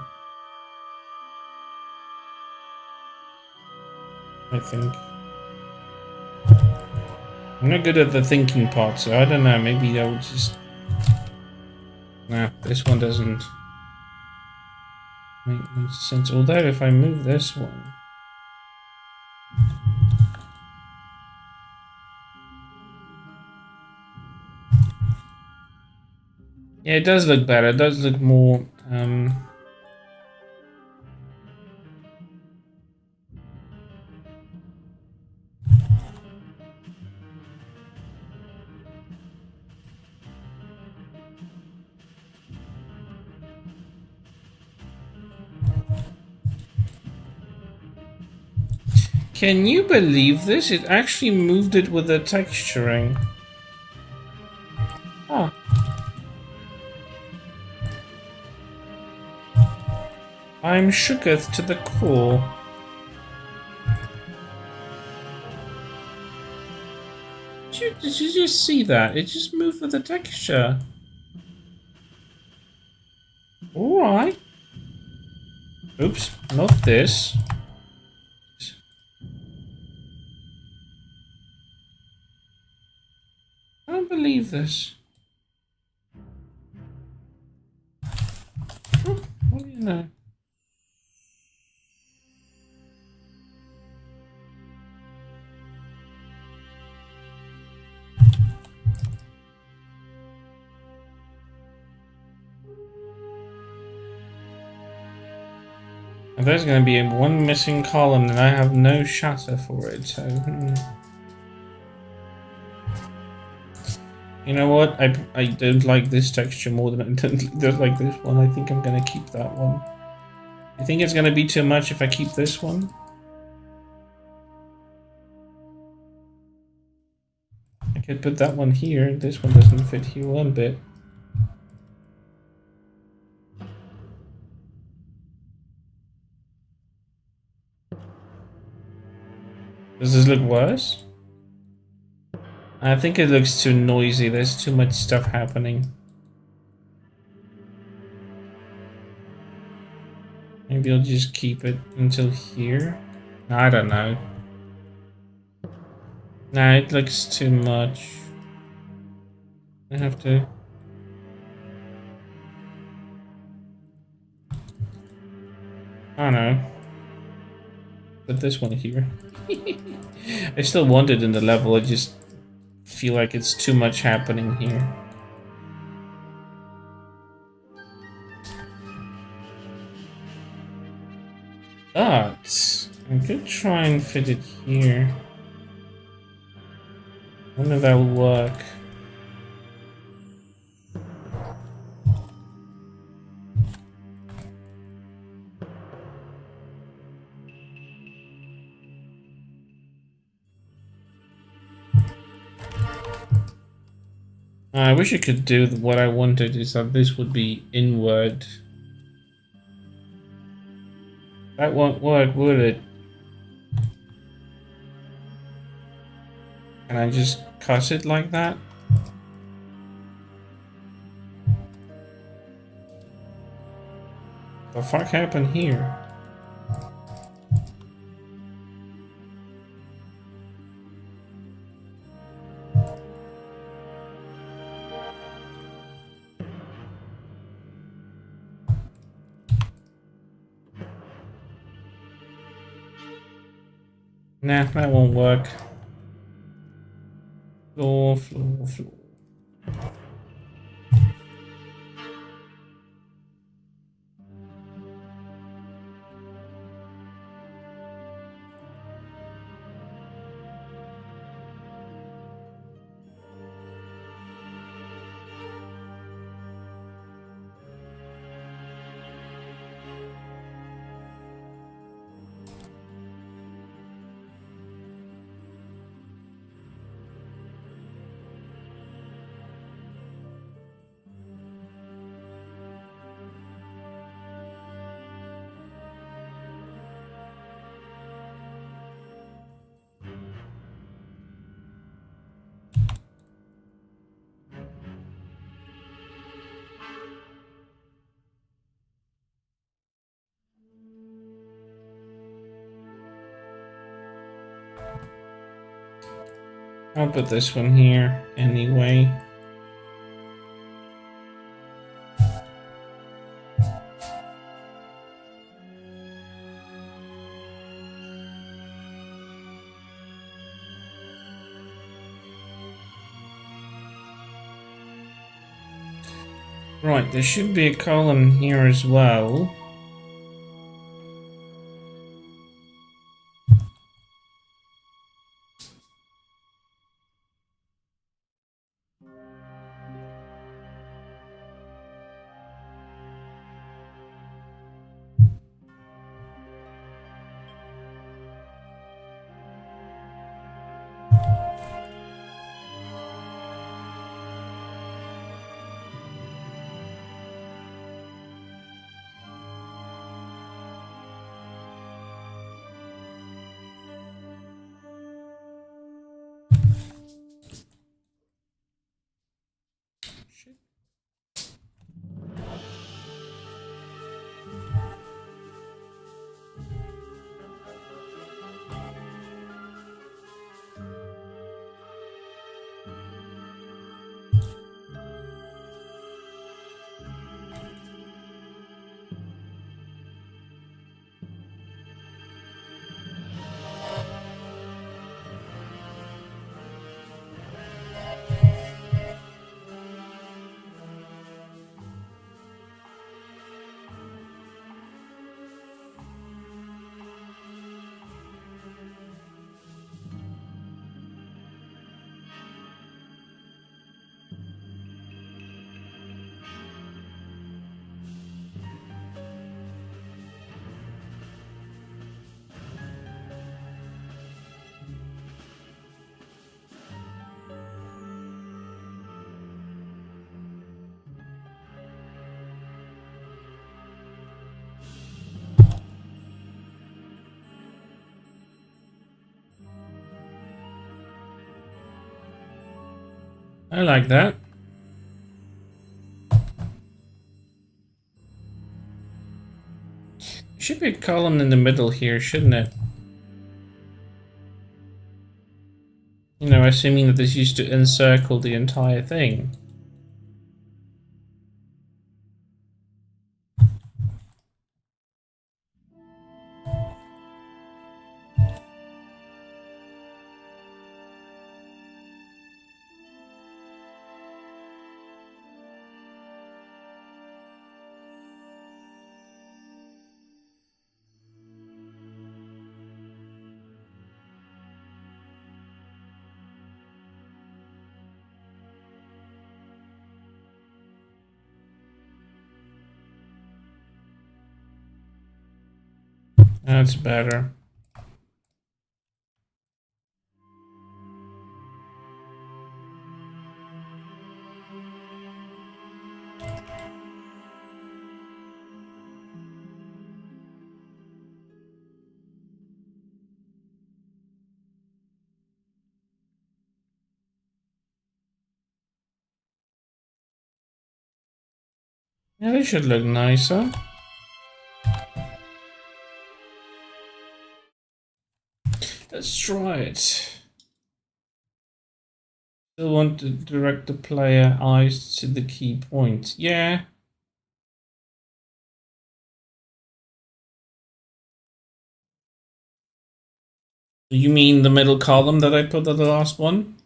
I think. I'm not good at the thinking part, so I don't know. Maybe I'll just... Nah, this one doesn't make much sense. Although if I move this one... Yeah, it does look better. It does look more... Can you believe this? It actually moved it with the texturing. Oh. I'm shooketh to the core. Did you just see that? It just moved with the texture. Alright. Oops, not this. I don't believe this. What do you know? If there's going to be one missing column, then I have no shutter for it, so... You know what? I don't like this texture more than I don't like this one. I think I'm going to keep that one. You think it's going to be too much if I keep this one? I could put that one here. This one doesn't fit here one bit. Does this look worse? I think it looks too noisy. There's too much stuff happening. Maybe I'll just keep it until here. I don't know. Nah, it looks too much. I have to... I don't know. Put this one here. I still want it in the level, I just feel like it's too much happening here. But I could try and fit it here. I wonder if that will work. I wish I could do what I wanted, is that this would be inward. That won't work, would it? Can I just cut it like that? The fuck happened here? Nah, that won't work. Floor, floor, floor. I'll put this one here anyway. Right, there should be a column here as well. I like that. Should be a column in the middle here, shouldn't it? You know, assuming that this used to encircle the entire thing. That's better. Yeah, they should look nicer. Let's try it. Still want to direct the player eyes to the key point. Yeah. You mean the middle column that I put at the last one?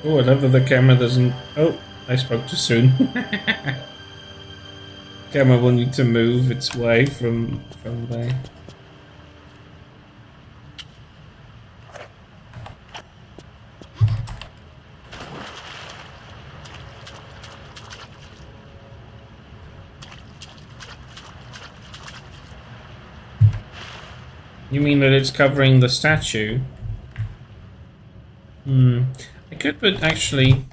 Oh, I love that the camera doesn't... Oh, I spoke too soon. Camera will need to move its way from there. You mean that it's covering the statue? I could put actually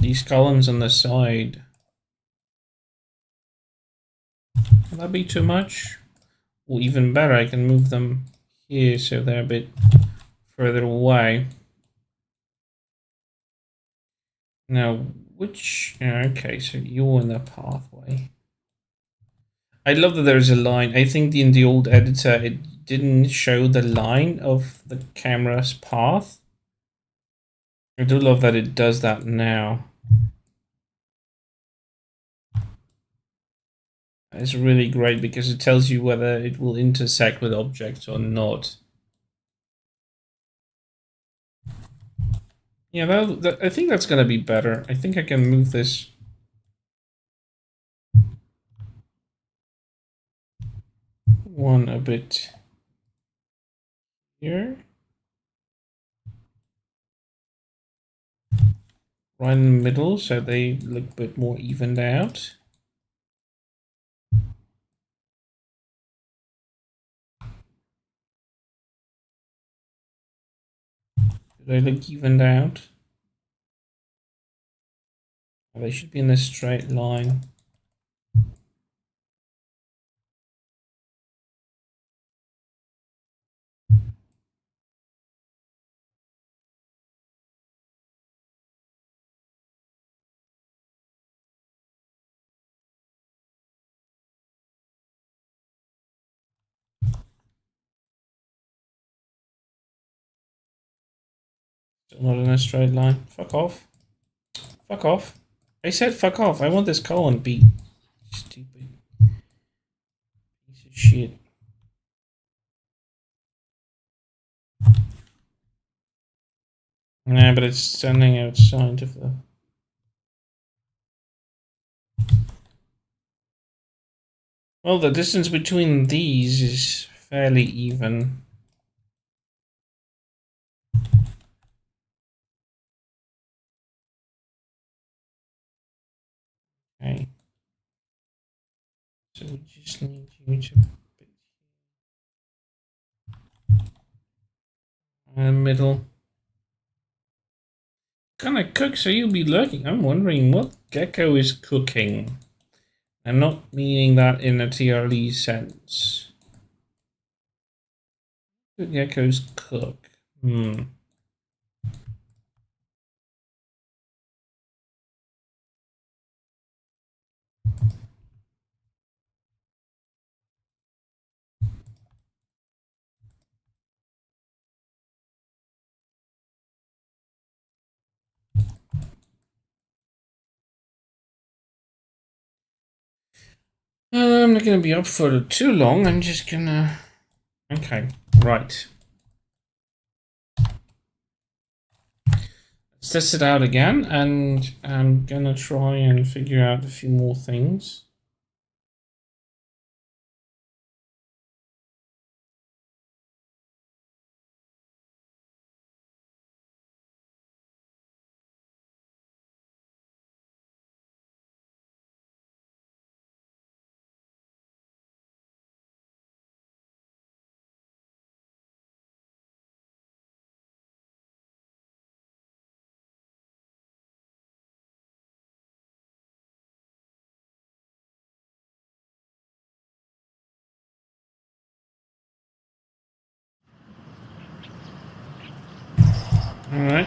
these columns on the side. Will that be too much? Or even better, I can move them here so they're a bit further away. Now, which... okay, so you're in the pathway. I love that there's a line. I think in the old editor, it didn't show the line of the camera's path. I do love that it does that now. It's really great because it tells you whether it will intersect with objects or not. Yeah, I think that's going to be better. I think I can move this one a bit here. Right in the middle so they look a bit more evened out. Do they look evened out? They should be in a straight line. Still not in a straight line. Fuck off. Fuck off. I said fuck off. I want this column beat. Stupid piece of shit. Nah, but it's standing outside of the... Well, the distance between these is fairly even. Okay. So we just need you to put in the middle. Gonna cook, so you'll be lurking. I'm wondering what Gecko is cooking. I'm not meaning that in a TRLE sense. What do geckos cook? I'm not gonna be up for too long. I'm just gonna... Okay, right. Let's test it out again, and I'm gonna try and figure out a few more things. All right.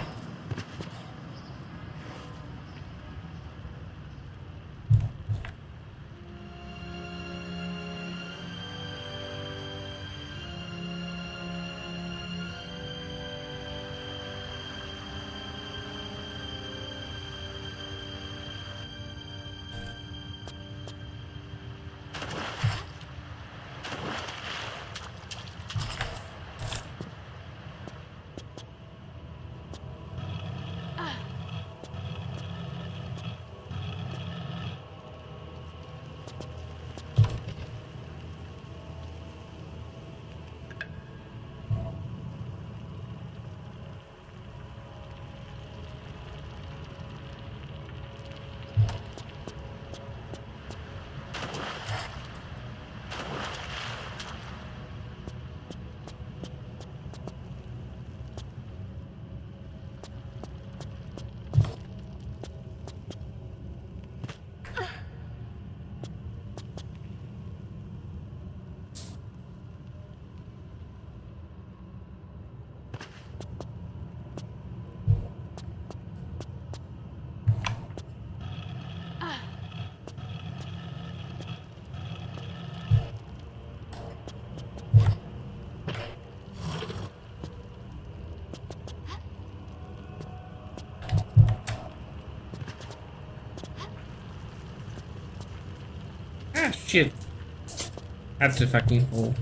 Shit. Had to fucking fall.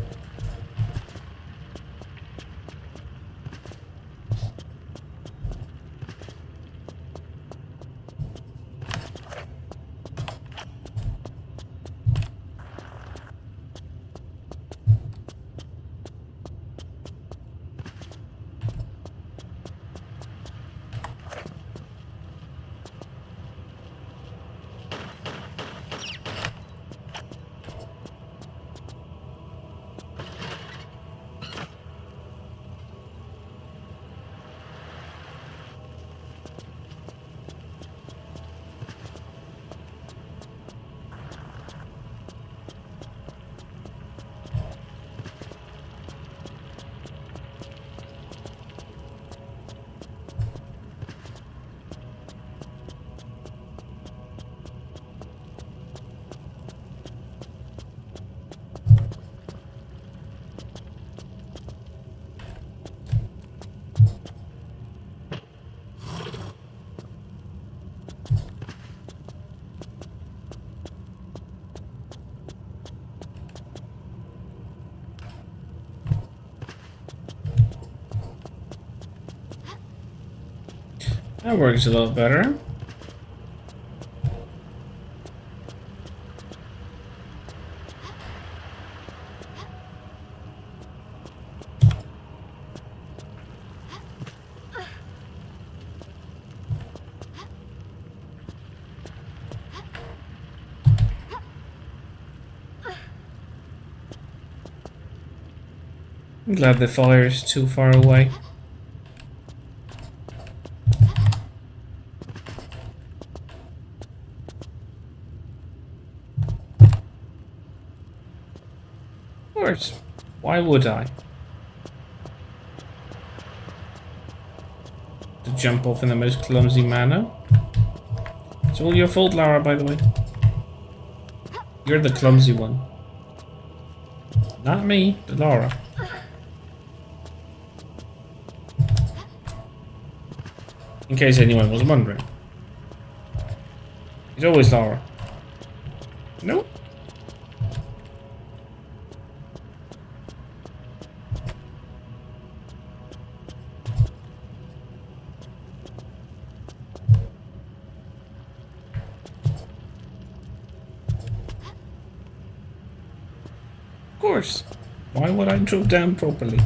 That works a little better. I'm glad the fire is too far away. Of course. Why would I? To jump off in the most clumsy manner. It's all your fault, Lara, by the way. You're the clumsy one. Not me, but Lara. In case anyone was wondering. It's always Lara. Nope. Of course. Why would I drop down properly?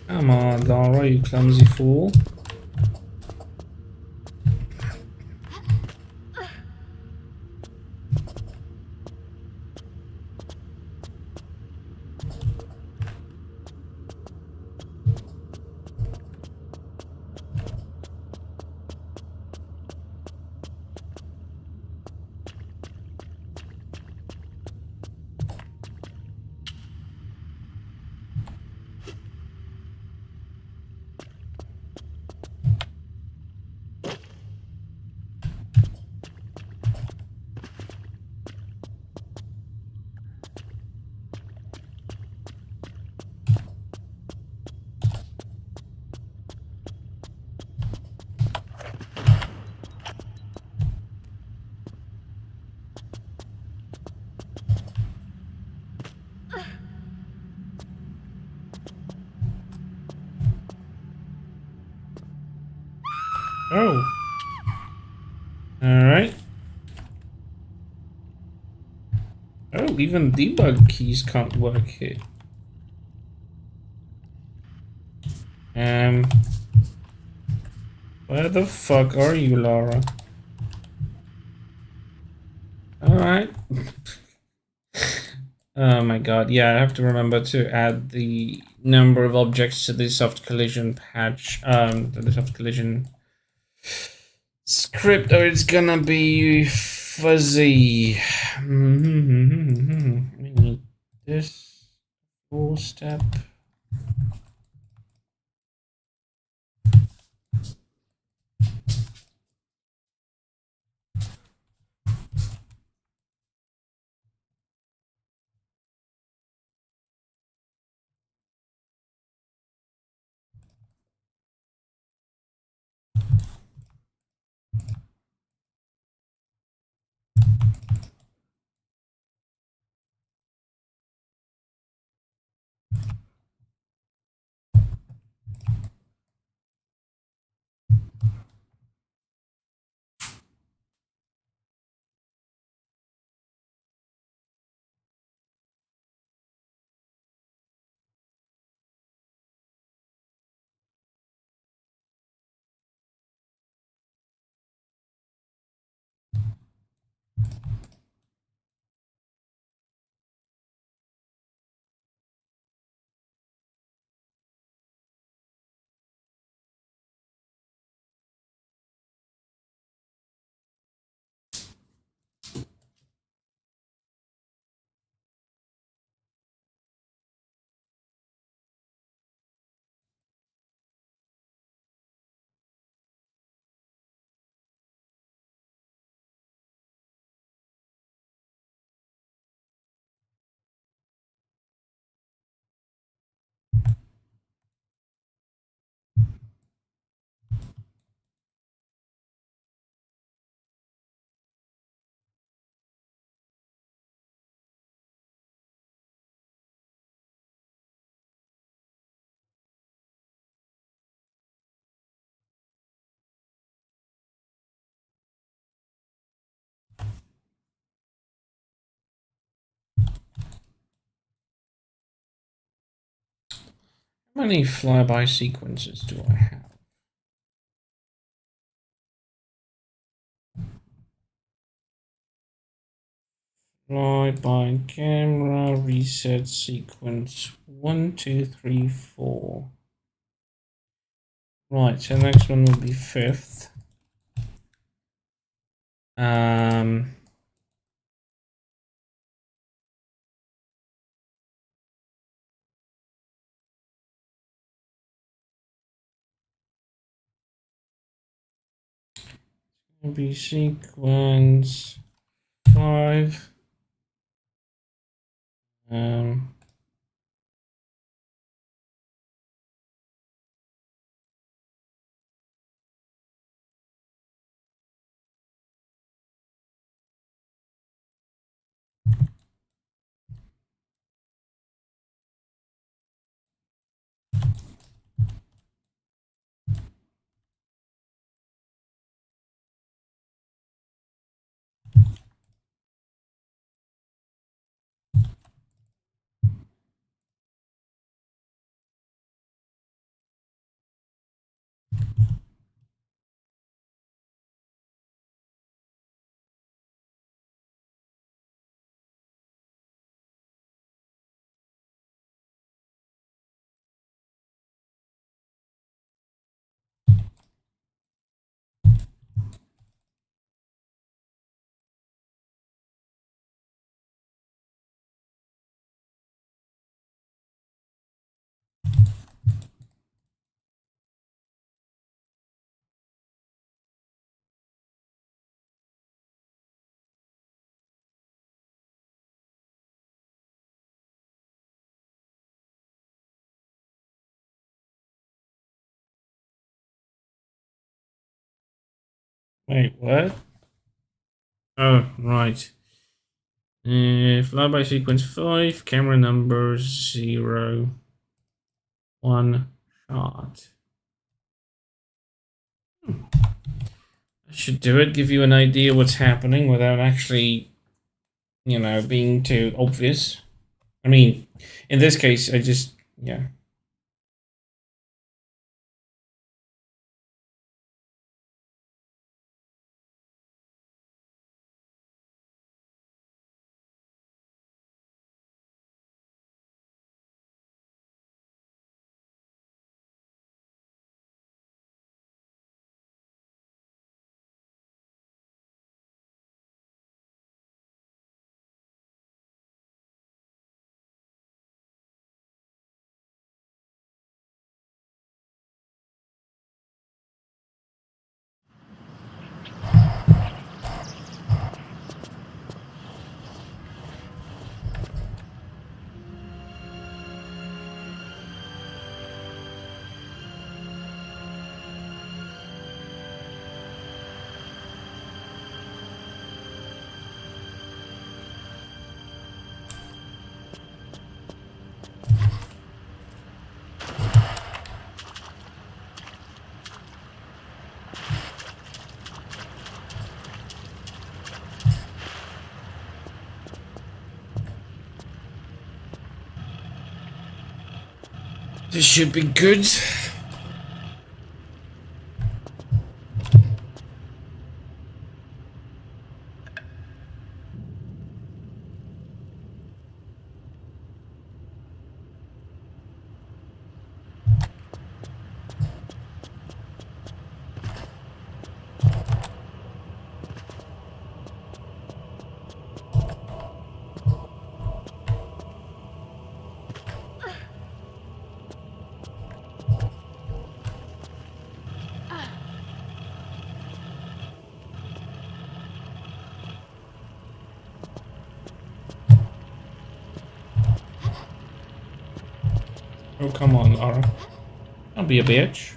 Come on, Lara, you clumsy fool. Oh. Alright. Oh, even debug keys can't work here. Where the fuck are you, Laura? Alright. Oh my god, yeah, I have to remember to add the number of objects to the soft collision patch, to the soft collision script, or it's gonna be fuzzy. We need this full step. How many flyby sequences do I have? Flyby camera reset sequence 1, 2, 3, 4. Right, so the next one will be 5th. Will be sequence 5. Wait, what? Oh, right. Flyby sequence 5, camera number 0, 1 shot. I should do it, give you an idea what's happening without actually, you know, being too obvious. I mean, in this case, I just, yeah. This should be good. Oh, come on, Laura. Don't be a bitch.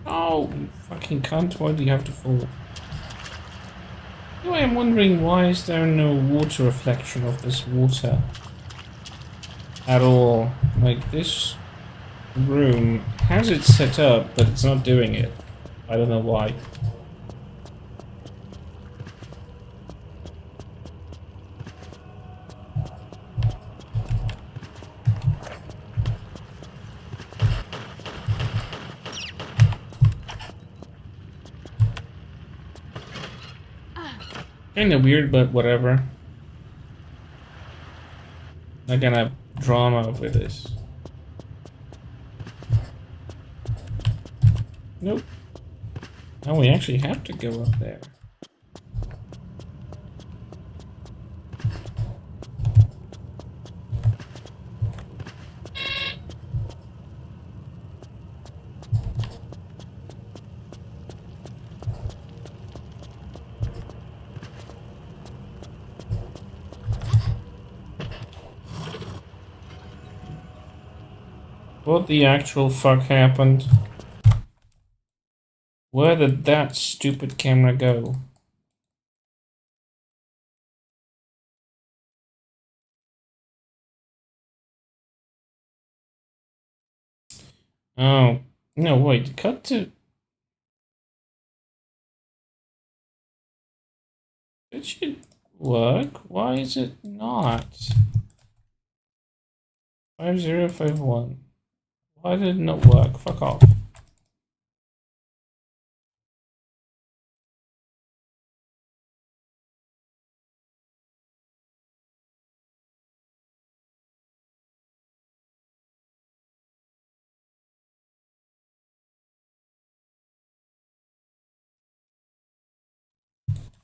Oh, you fucking cunt. Why do you have to fall? Anyway, I'm wondering why is there no water reflection of this water at all? Like, this room has it set up, but it's not doing it. I don't know why. Kinda weird, but whatever. Not gonna drama with this. Nope. Now we actually have to go up there. What the actual fuck happened? Where did that stupid camera go? Oh, no, wait, cut to... It should work. Why is it not? 5051. Why did it not work? Fuck off.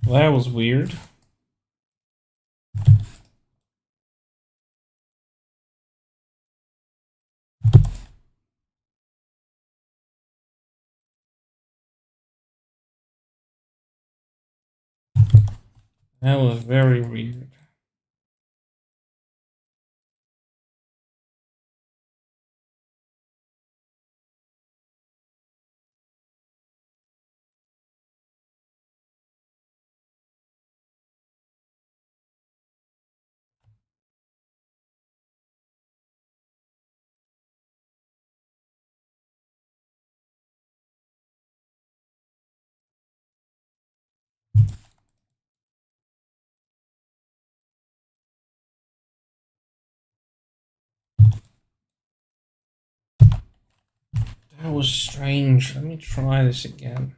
Well, that was weird. That was very weird. was strange. Let me try this again.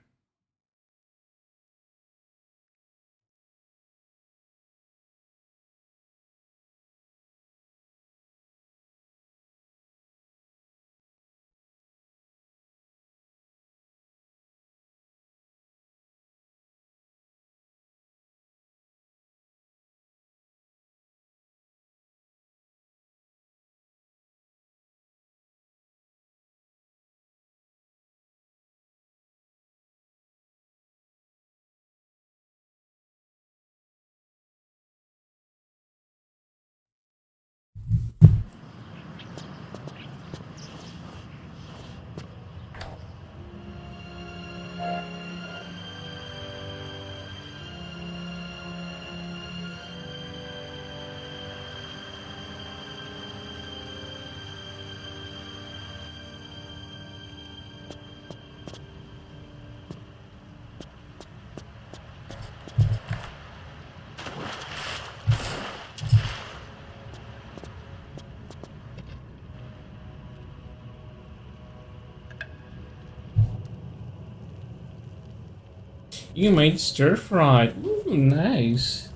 You made stir fried. Ooh, nice.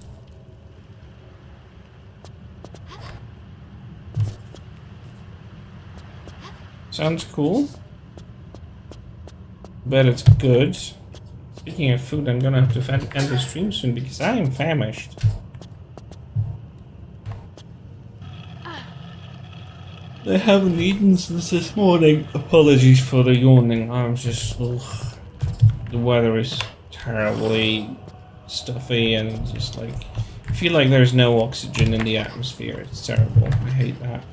Sounds cool. Bet it's good. Speaking of food, I'm gonna have to end the stream soon because I am famished. I haven't eaten since this morning. Apologies for the yawning. I'm just... Ugh. The weather is terribly stuffy and just like... I feel like there's no oxygen in the atmosphere. It's terrible. I hate that.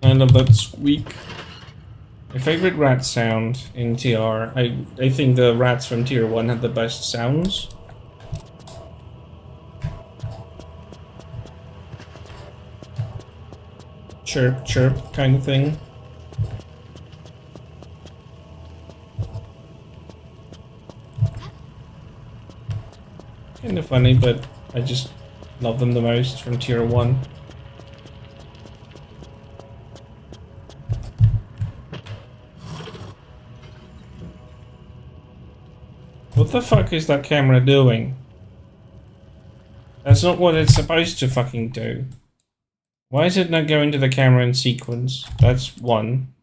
I love that squeak. My favorite rat sound in TR. I think the rats from Tier 1 had the best sounds. Chirp, chirp kind of thing. Kind of funny, but I just love them the most from Tier 1. What the fuck is that camera doing? That's not what it's supposed to fucking do. Why is it not going to the camera in sequence? That's one.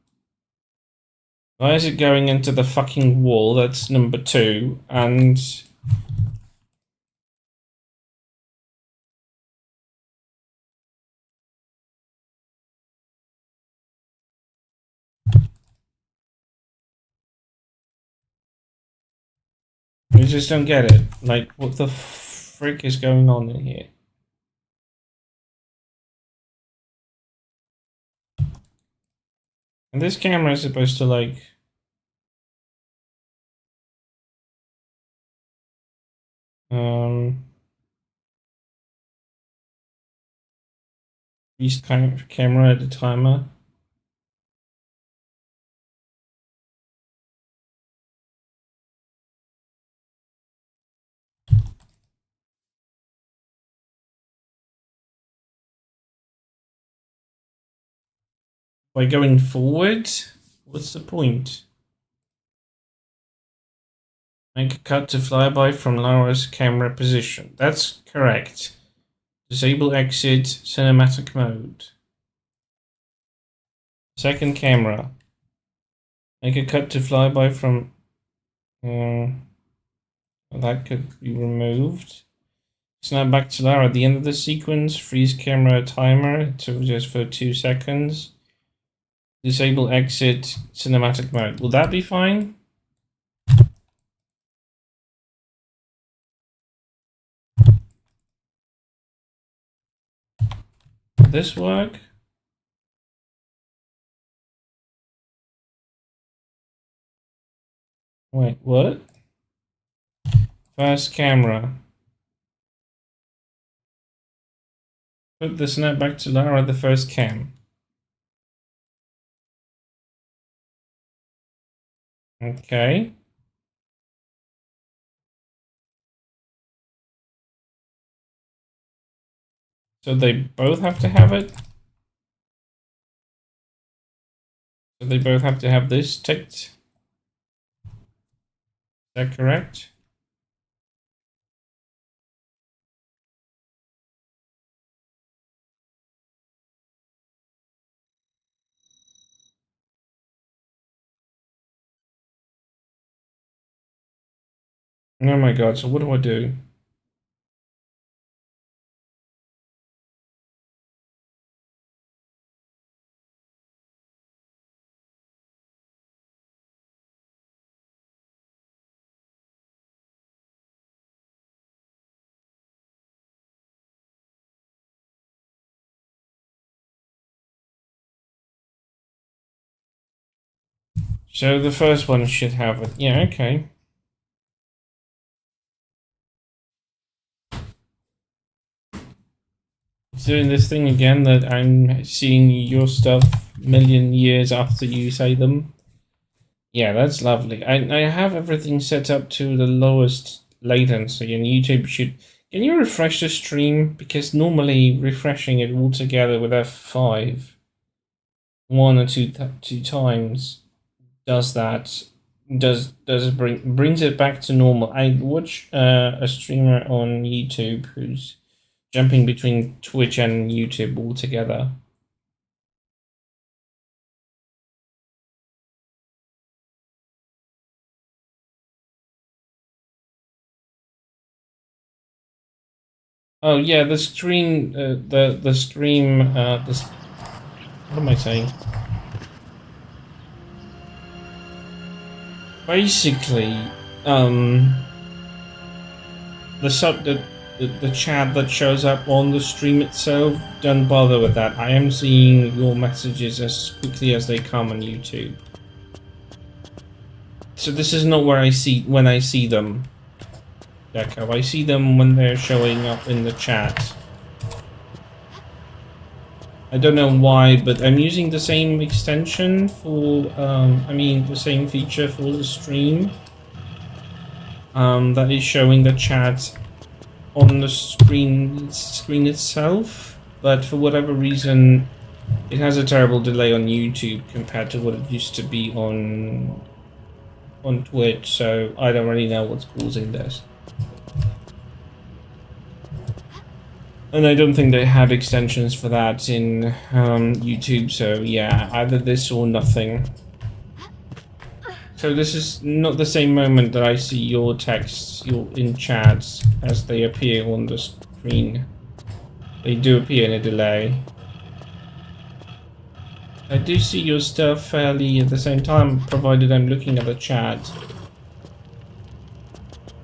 Why is it going into the fucking wall? That's number 2. And... I just don't get it. Like, what the frick is going on in here? And this camera is supposed to, like... Use kind of camera at a timer. By going forward? What's the point? Make a cut to flyby from Laura's camera position. That's correct. Disable exit cinematic mode. Second camera. Make a cut to flyby from... that could be removed. Snap back to Lara at the end of the sequence. Freeze camera timer to just for 2 seconds. Disable exit cinematic mode. Will that be fine? Will this work? Wait, what? First camera. Put the snap back to Lara the first cam. Okay. So they both have to have it? So they both have to have this ticked? Is that correct? Oh my god, so what do I do? So the first one should have it. Yeah, okay. It's doing this thing again that I'm seeing your stuff million years after you say them. Yeah, that's lovely. I have everything set up to the lowest latency, and YouTube should. Can you refresh the stream? Because normally refreshing it altogether with F5 one or two times does that. Does it brings it back to normal? I watch a streamer on YouTube who's jumping between Twitch and YouTube altogether. Oh yeah, the stream, the stream, this. What am I saying? Basically, the sub the chat that shows up on the stream itself, don't bother with that. I am seeing your messages as quickly as they come on YouTube. So this is not where I see when I see them, Deco. I see them when they're showing up in the chat. I don't know why, but I'm using the same extension for, I mean, the same feature for the stream. That is showing the chat on the screen itself, but for whatever reason, it has a terrible delay on YouTube compared to what it used to be on Twitch. So I don't really know what's causing this. And I don't think they had extensions for that in YouTube, so yeah, either this or nothing. So this is not the same moment that I see your texts in chats as they appear on the screen. They do appear in a delay. I do see your stuff fairly at the same time, provided I'm looking at the chat.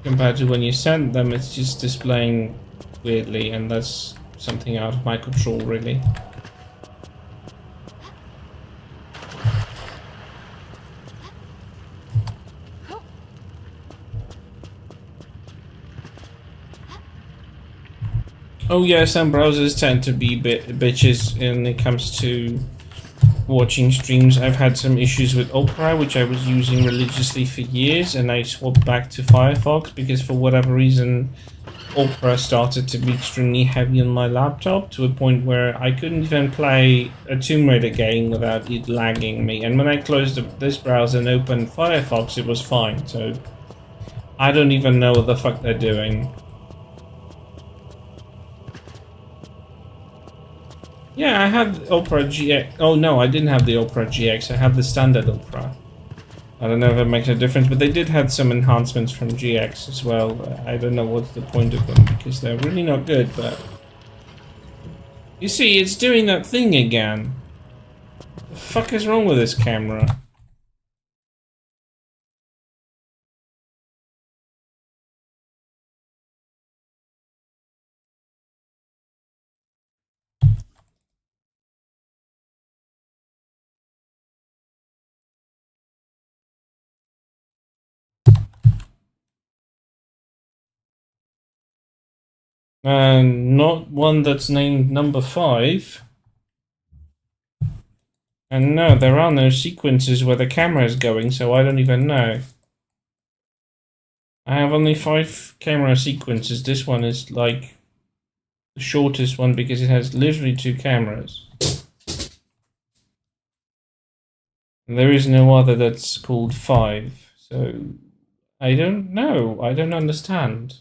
Compared to when you send them, it's just displaying weirdly, and that's something out of my control, really. Oh yeah, some browsers tend to be bitches when it comes to watching streams. I've had some issues with Opera, which I was using religiously for years, and I swapped back to Firefox because for whatever reason Opera started to be extremely heavy on my laptop to a point where I couldn't even play a Tomb Raider game without it lagging me. And when I closed this browser and opened Firefox, it was fine. So I don't even know what the fuck they're doing. Yeah, I had Opera GX. Oh no, I didn't have the Opera GX. I had the standard Opera. I don't know if it makes a difference, but they did have some enhancements from GX as well. I don't know what's the point of them because they're really not good, but you see, it's doing that thing again. The fuck is wrong with this camera? Not one that's named number 5. And no, there are no sequences where the camera is going, so I don't even know. I have only 5 camera sequences. This one is like the shortest one because it has literally 2 cameras. And there is no other that's called 5. So I don't know. I don't understand.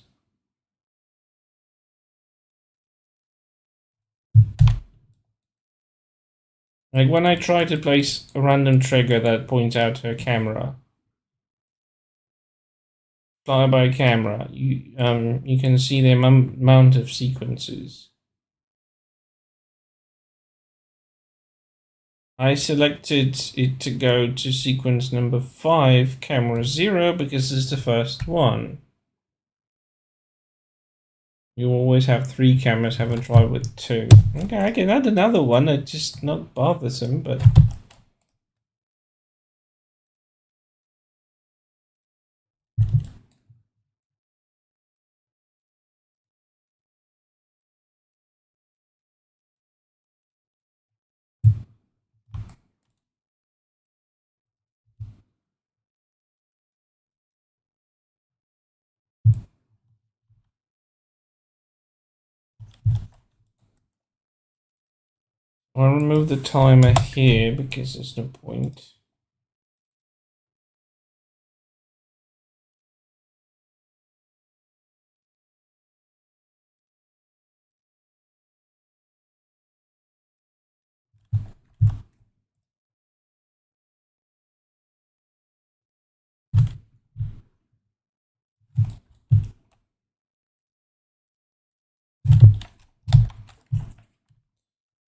Like when I try to place a random trigger that points out to a camera, flyby camera, you can see the amount of sequences. I selected it to go to sequence number 5, camera 0, because it's the first one. You always have 3 cameras, haven't tried with 2. Okay, I can add another one, it's just not bothersome, but... I'll remove the timer here because there's no point.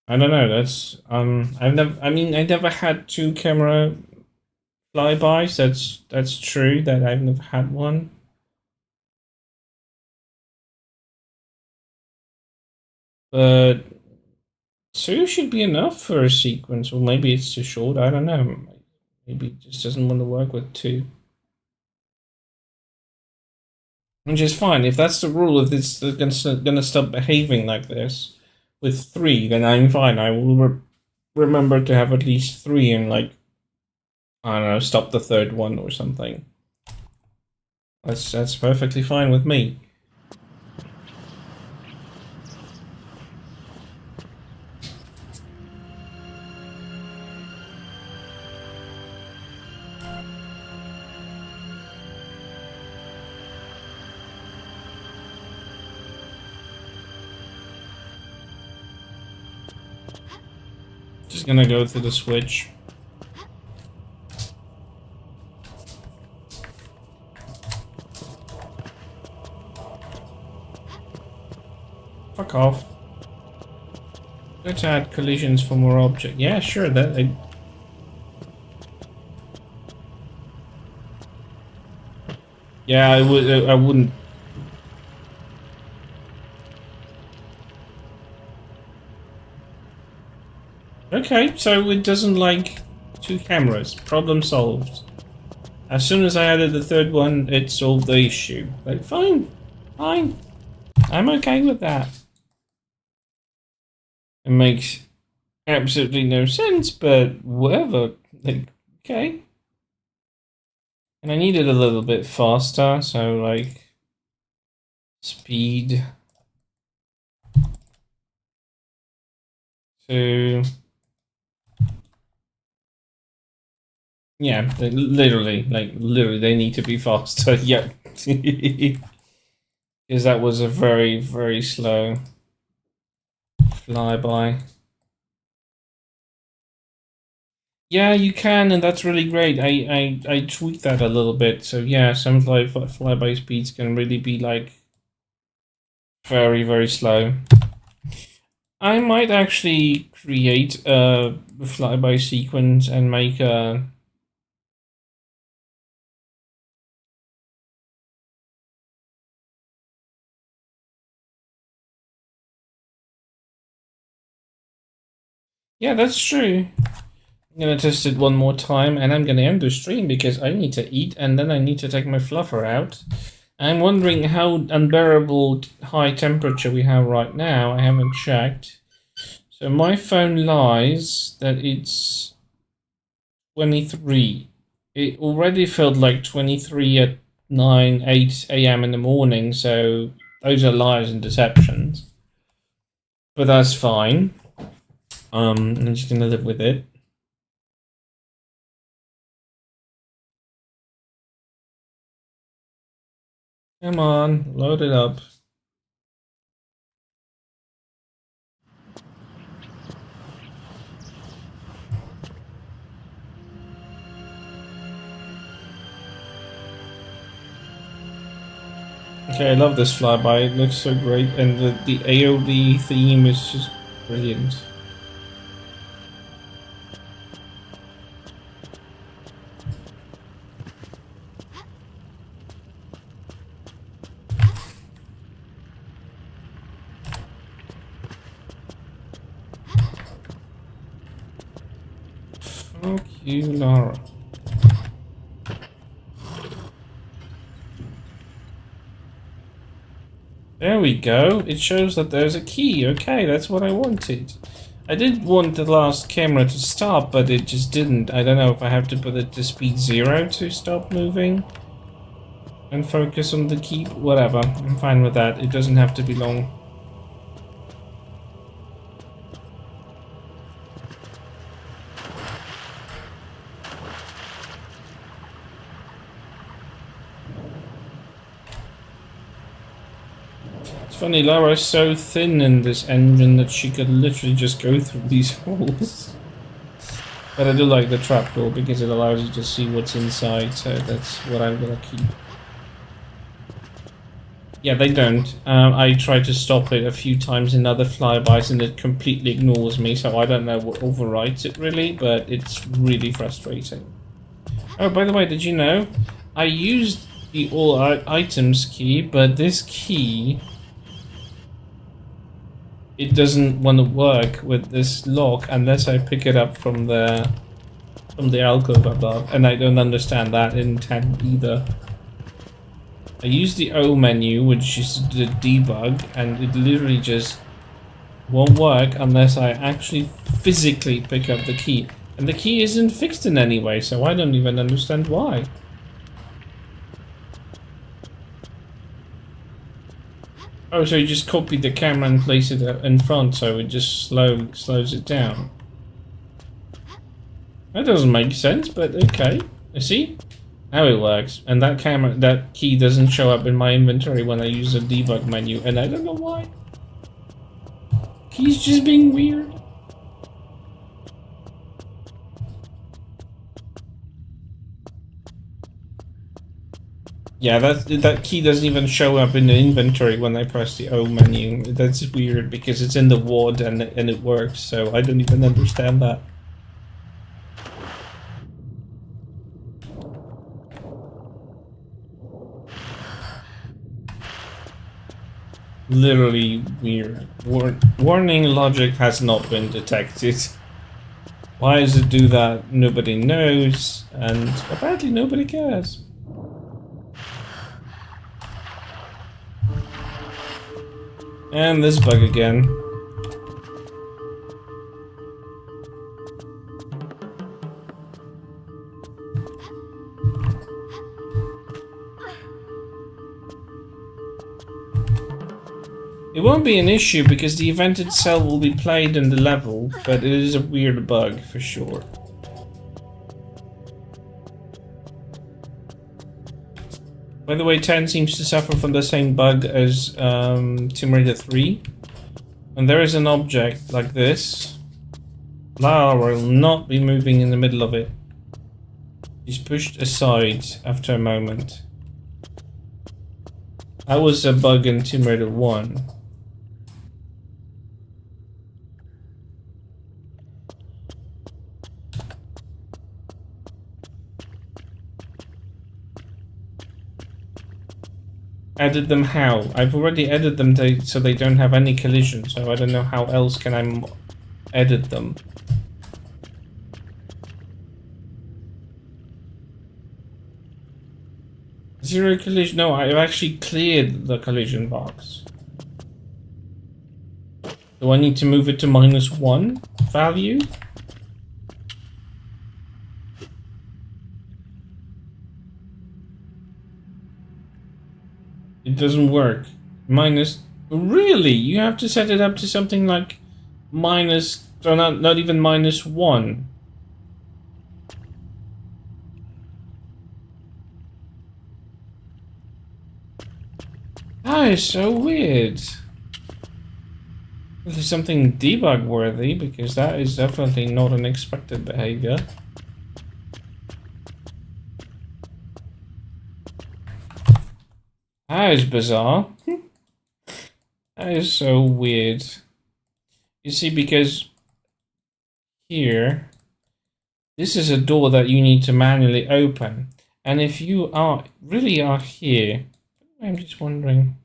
I don't know, that's I never had 2 camera flybys, that's true, that I've never had one. But 2 should be enough for a sequence, or maybe it's too short, I don't know. Maybe it just doesn't want to work with 2. Which is fine. If that's the rule, if it's gonna stop behaving like this with 3, then I'm fine. I will remember to have at least 3 and, like, I don't know, stop the 3rd one or something. That's perfectly fine with me. Just gonna go through the switch. Fuck off. Let's add collisions for more object. Yeah, sure, that... Yeah, I wouldn't... Okay, so it doesn't like 2 cameras. Problem solved. As soon as I added the 3rd one, it solved the issue. Like, fine. Fine. I'm okay with that. It makes absolutely no sense, but whatever. Like, okay. And I need it a little bit faster, so like speed to, yeah, literally they need to be faster. Yep. Because that was a very, very slow flyby. Yeah, you can, and that's really great. I tweaked that a little bit. So yeah, some flyby speeds can really be like very, very slow. I might actually create a flyby sequence and make a... Yeah, that's true. I'm gonna test it one more time, and I'm gonna end the stream because I need to eat, and then I need to take my fluffer out. I'm wondering how unbearable high temperature we have right now. I haven't checked. So my phone lies that it's 23. It already felt like 23 at 8 a.m. in the morning, so those are lies and deceptions. But that's fine. I'm just gonna live with it. Come on, load it up. Okay, I love this flyby. It looks so great, and the AOD theme is just brilliant. Fuck you, Lara. There we go. It shows that there's a key. Okay, that's what I wanted. I did want the last camera to stop, but it just didn't. I don't know if I have to put it to speed 0 to stop moving and focus on the key. Whatever. I'm fine with that. It doesn't have to be long. It's funny, Lara's so thin in this engine that she could literally just go through these holes. But I do like the trapdoor because it allows you to see what's inside, so that's what I'm gonna keep. Yeah, they don't. I tried to stop it a few times in other flybys and it completely ignores me, so I don't know what overrides it really, but it's really frustrating. Oh, by the way, did you know? I used the all items key, but this key, it doesn't want to work with this lock unless I pick it up from the alcove above, and I don't understand that in 10 either. I use the O menu, which is the debug, and it literally just won't work unless I actually physically pick up the key. And the key isn't fixed in any way, so I don't even understand why. Oh, so you just copy the camera and place it in front, so it just slows it down. That doesn't make sense, but okay. See? Now it works. And that key doesn't show up in my inventory when I use the debug menu, and I don't know why. Key's just being weird. Yeah, that key doesn't even show up in the inventory when I press the O menu. That's weird because it's in the WAD and it works, so I don't even understand that. Literally weird. Warning logic has not been detected. Why does it do that? Nobody knows, and apparently nobody cares. And this bug again. It won't be an issue because the event itself will be played in the level, but it is a weird bug for sure. By the way, 10 seems to suffer from the same bug as Tomb Raider 3. When there is an object like this, Lara will not be moving in the middle of it. She's pushed aside after a moment. That was a bug in Tomb Raider 1. Edit them how? I've already edited them so they don't have any collision, so I don't know how else can I edit them. Zero collision. No, I've actually cleared the collision box. Do I need to move it to -1 value? It doesn't work. Minus. Really? You have to set it up to something like minus. So not even -1. That is so weird. This is something debug worthy because that is definitely not an expected behavior. That is bizarre. That is so weird. You see, because here, this is a door that you need to manually open. And if you really are here, I'm just wondering.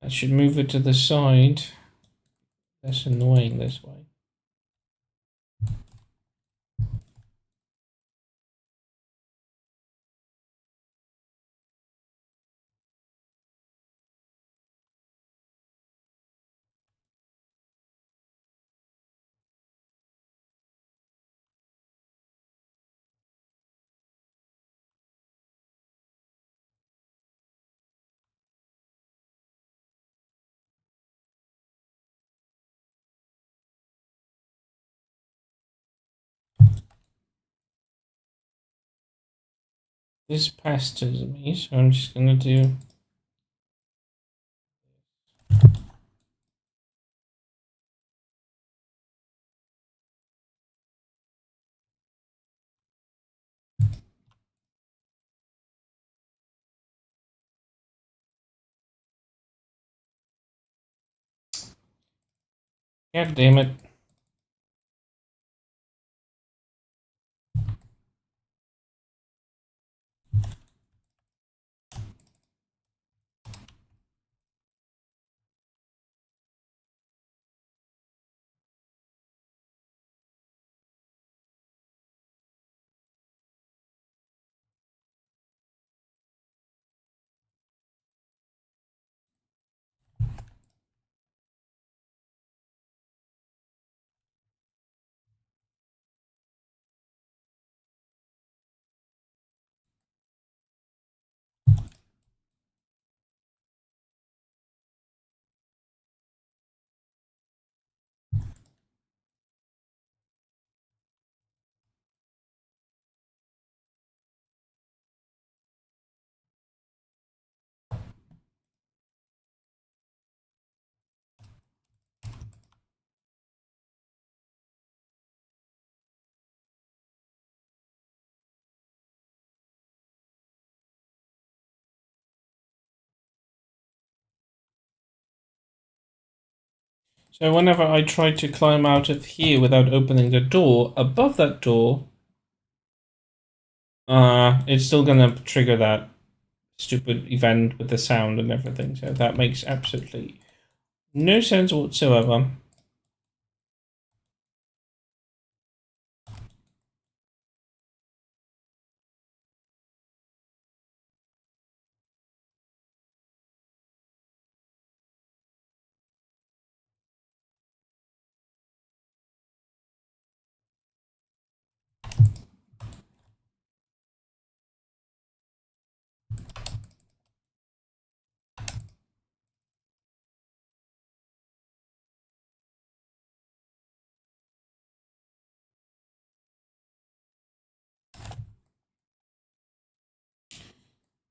I should move it to the side. That's annoying this way. This pesters me, so I'm just gonna do. God damn it. So whenever I try to climb out of here without opening the door, above that door, it's still gonna trigger that stupid event with the sound and everything. So that makes absolutely no sense whatsoever.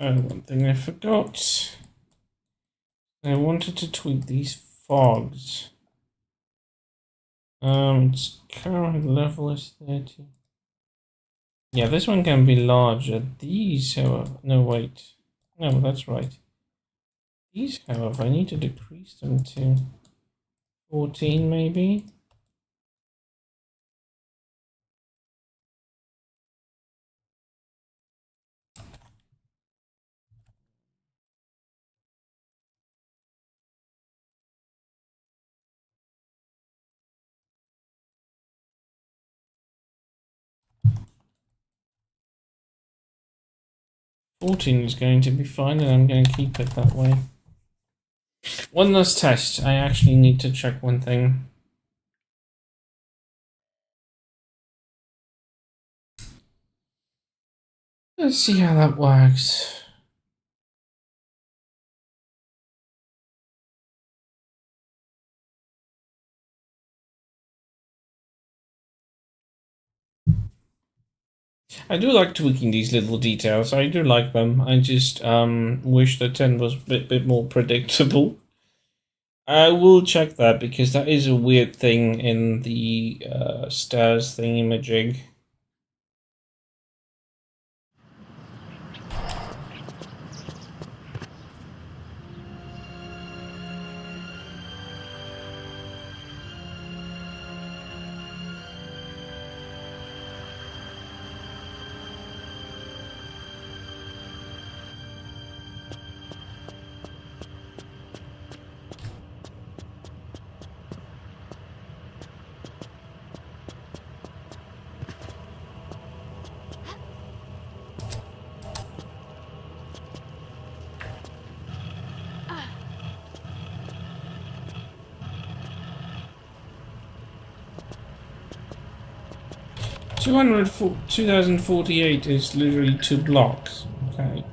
Oh, one thing I forgot. I wanted to tweak these fogs. Its current level is 30. Yeah, this one can be larger. These, however, no, wait. No, that's right. These, however, I need to decrease them to 14, maybe. 14 is going to be fine, and I'm going to keep it that way. One last test. I actually need to check one thing. Let's see how that works. I do like tweaking these little details. I do like them. I just wish the 10 was a bit more predictable. I will check that because that is a weird thing in the stairs thingy-majig. – 2048 is literally 2 blocks. Okay.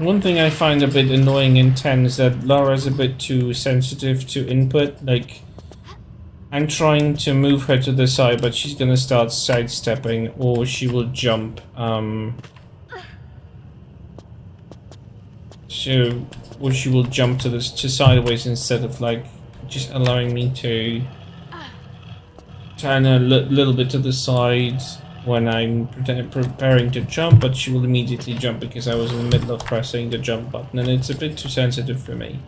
One thing I find a bit annoying in 10 is that Laura's a bit too sensitive to input. Like, I'm trying to move her to the side, but she's gonna start sidestepping, or she will jump. Or she will jump to sideways instead of like just allowing me to turn a little bit to the side when I'm preparing to jump, but she will immediately jump because I was in the middle of pressing the jump button, and it's a bit too sensitive for me.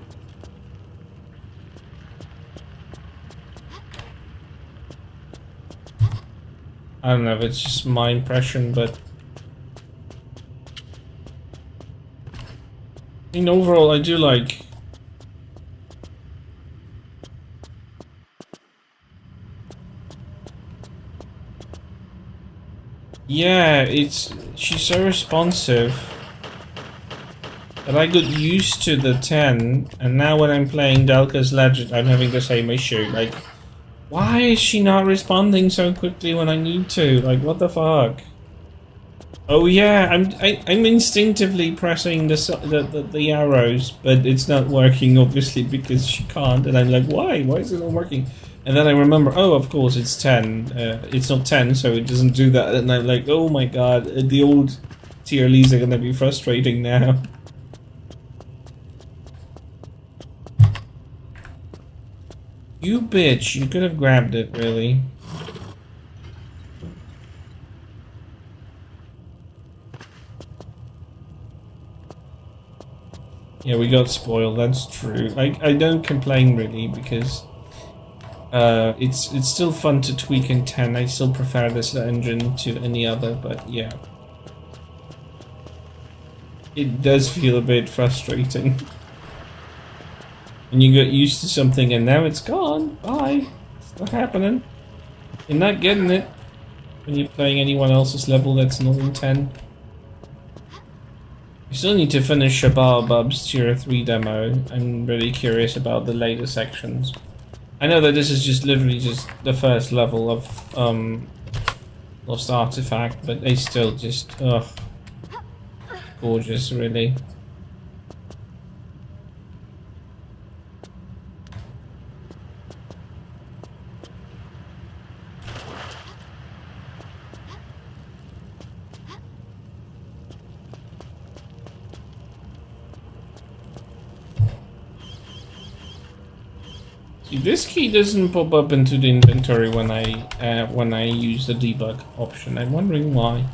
I don't know if it's just my impression, but in overall I do like. Yeah, she's so responsive that I got used to the 10, and now when I'm playing Delka's Legend, I'm having the same issue. Like, why is she not responding so quickly when I need to? Like, what the fuck? Oh yeah, I'm instinctively pressing the arrows, but it's not working obviously because she can't, and I'm like, why? Why is it not working? And then I remember, oh, of course it's 10. It's not 10, so it doesn't do that. And I'm like, oh my god, the old TRLEs are gonna be frustrating now. You bitch, you could have grabbed it, really. Yeah, we got spoiled, that's true. I don't complain really because it's still fun to tweak in 10. I still prefer this engine to any other, but yeah. It does feel a bit frustrating. And you get used to something and now it's gone. Bye. It's not happening. You're not getting it when you're playing anyone else's level that's not in 10. You still need to finish Shabab's Tier 3 demo. I'm really curious about the later sections. I know that this is just literally just the first level of Lost Artifact, but they still just, ugh, gorgeous, really. See, this key doesn't pop up into the inventory when I use the debug option. I'm wondering why.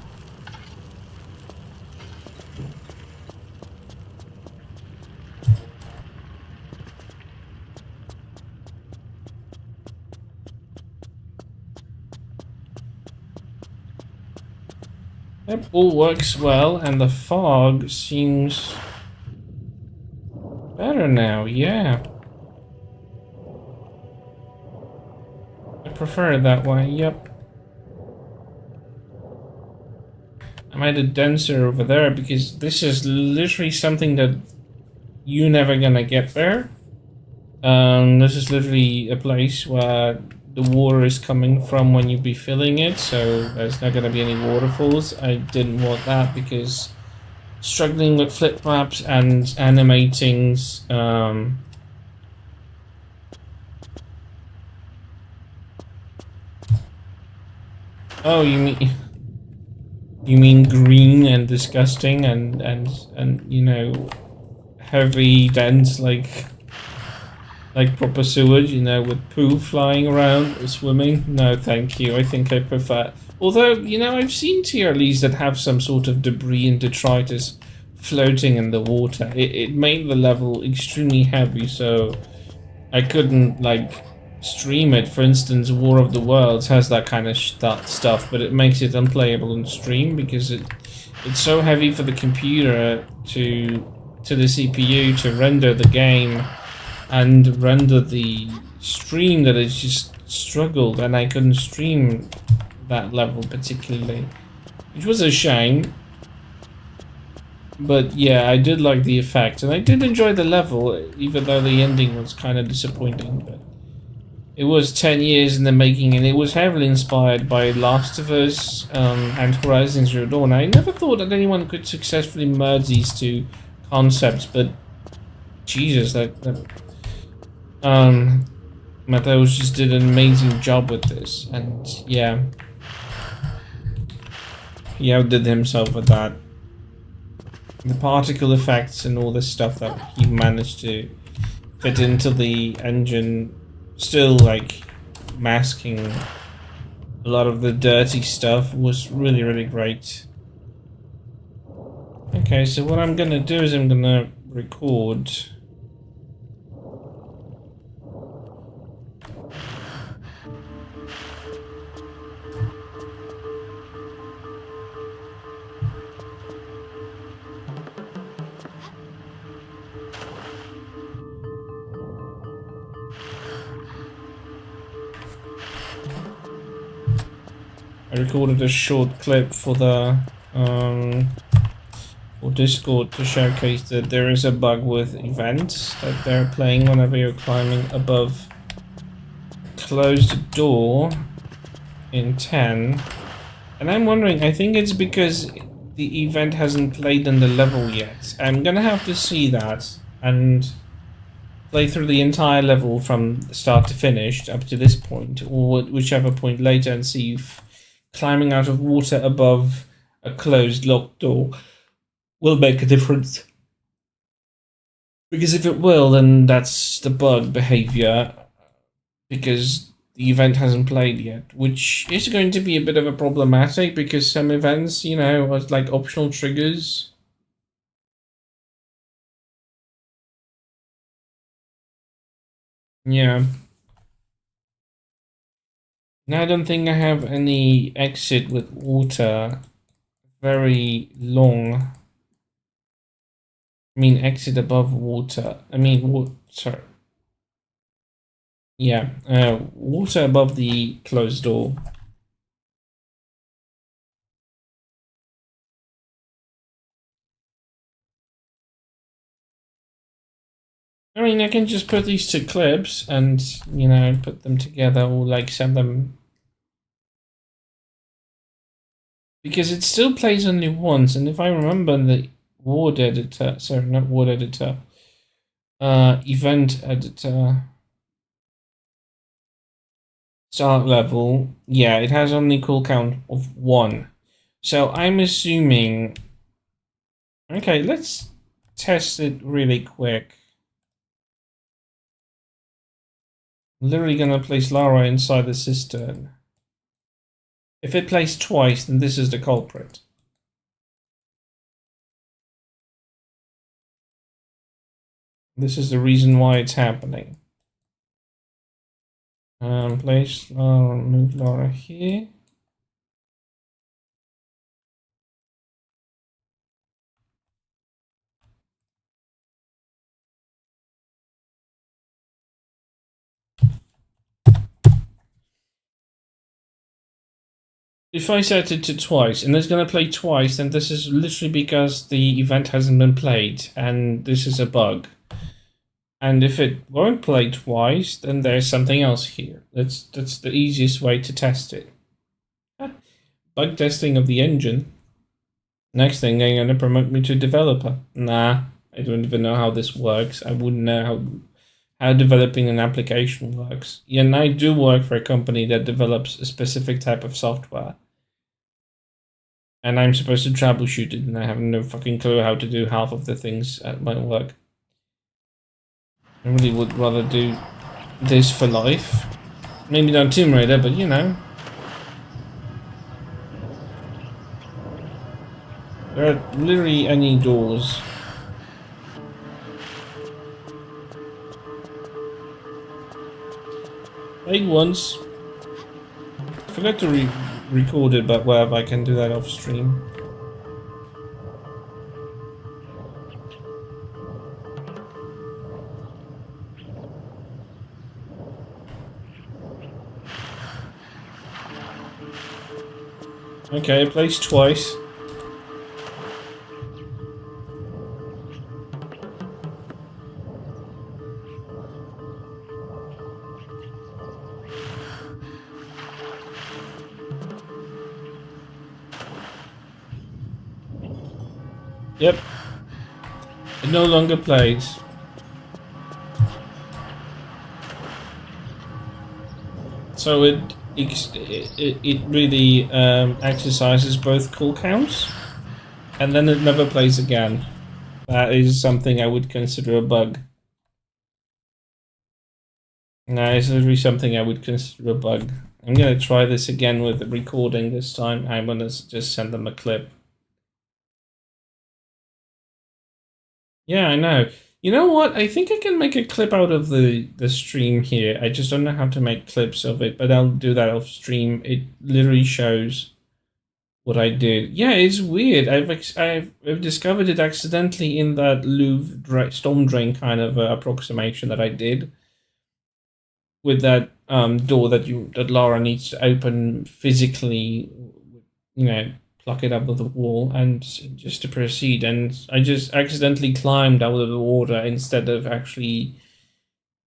Yep, all works well, and the fog seems Better now, yeah. I prefer it that way, yep. I made it denser over there because this is literally something that you're never gonna get there. This is literally a place where the water is coming from when you be filling it, so there's not gonna be any waterfalls. I didn't want that because struggling with flip maps and animating. Oh, you mean green and disgusting and you know heavy dense like proper sewage, you know, with poo flying around or swimming. No, thank you. I think I prefer. Although, you know, I've seen TRLEs that have some sort of debris and detritus floating in the water. It made the level extremely heavy, so I couldn't, like, stream it. For instance, War of the Worlds has that kind of stuff, but it makes it unplayable on stream because it's so heavy for the computer to the CPU to render the game and render the stream that it just struggled, and I couldn't stream that level particularly, which was a shame. But yeah, I did like the effect, and I did enjoy the level, even though the ending was kind of disappointing. But it was 10 years in the making, and it was heavily inspired by Last of Us and Horizon Zero Dawn. I never thought that anyone could successfully merge these two concepts, but Jesus, that Mateus just did an amazing job with this, and yeah, he outdid himself with that. The particle effects and all this stuff that he managed to fit into the engine, still like masking a lot of the dirty stuff, was really, really great. Okay, so what I'm gonna do is I'm gonna record. I recorded a short clip for the for Discord to showcase that there is a bug with events that they're playing whenever you're climbing above closed door in 10. And I'm wondering, I think it's because the event hasn't played in the level yet. I'm gonna have to see that and play through the entire level from start to finish up to this point, or whichever point later, and see if climbing out of water above a closed locked door will make a difference. Because if it will, then that's the bug behavior, because the event hasn't played yet, which is going to be a bit of a problematic because some events, you know, are like optional triggers. Yeah. Now I don't think I have any exit with water very long. I mean exit above water. I mean water. Yeah, water above the closed door. I mean, I can just put these two clips and, you know, put them together or like send them. Because it still plays only once, and if I remember the word editor, sorry, not word editor, event editor, start level, yeah, it has only cool count of 1. So I'm assuming, okay, let's test it really quick. Literally gonna place Lara inside the cistern. If it plays twice, then this is the culprit. This is the reason why it's happening. Place Lara, move Lara here. if I set it to twice and it's going to play twice, then this is literally because the event hasn't been played and this is a bug. And if it won't play twice, then there's something else here. That's the easiest way to test it. Bug testing of the engine. Next thing, they're going to promote me to developer. Nah, I don't even know how this works. I wouldn't know how developing an application works. Yeah, and I do work for a company that develops a specific type of software. And I'm supposed to troubleshoot it, and I have no fucking clue how to do half of the things at my work. I really would rather do this for life. Maybe not Tomb Raider, but you know. There are literally any doors. Played once. I forgot to record it, but whatever, I can do that off stream. Okay, it plays twice. Yep. It no longer plays. So it really exercises both call counts, and then it never plays again. That is something I would consider a bug. No, it's literally something I would consider a bug. I'm gonna try this again with the recording this time. I'm gonna just send them a clip. Yeah, I know. You know what? I think I can make a clip out of the stream here. I just don't know how to make clips of it, but I'll do that off stream. It literally shows what I did. Yeah, it's weird. I've discovered it accidentally in that Louvre storm drain kind of approximation that I did with that door that Lara needs to open physically. You know, pluck it up with the wall and just to proceed. And I just accidentally climbed out of the water instead of actually.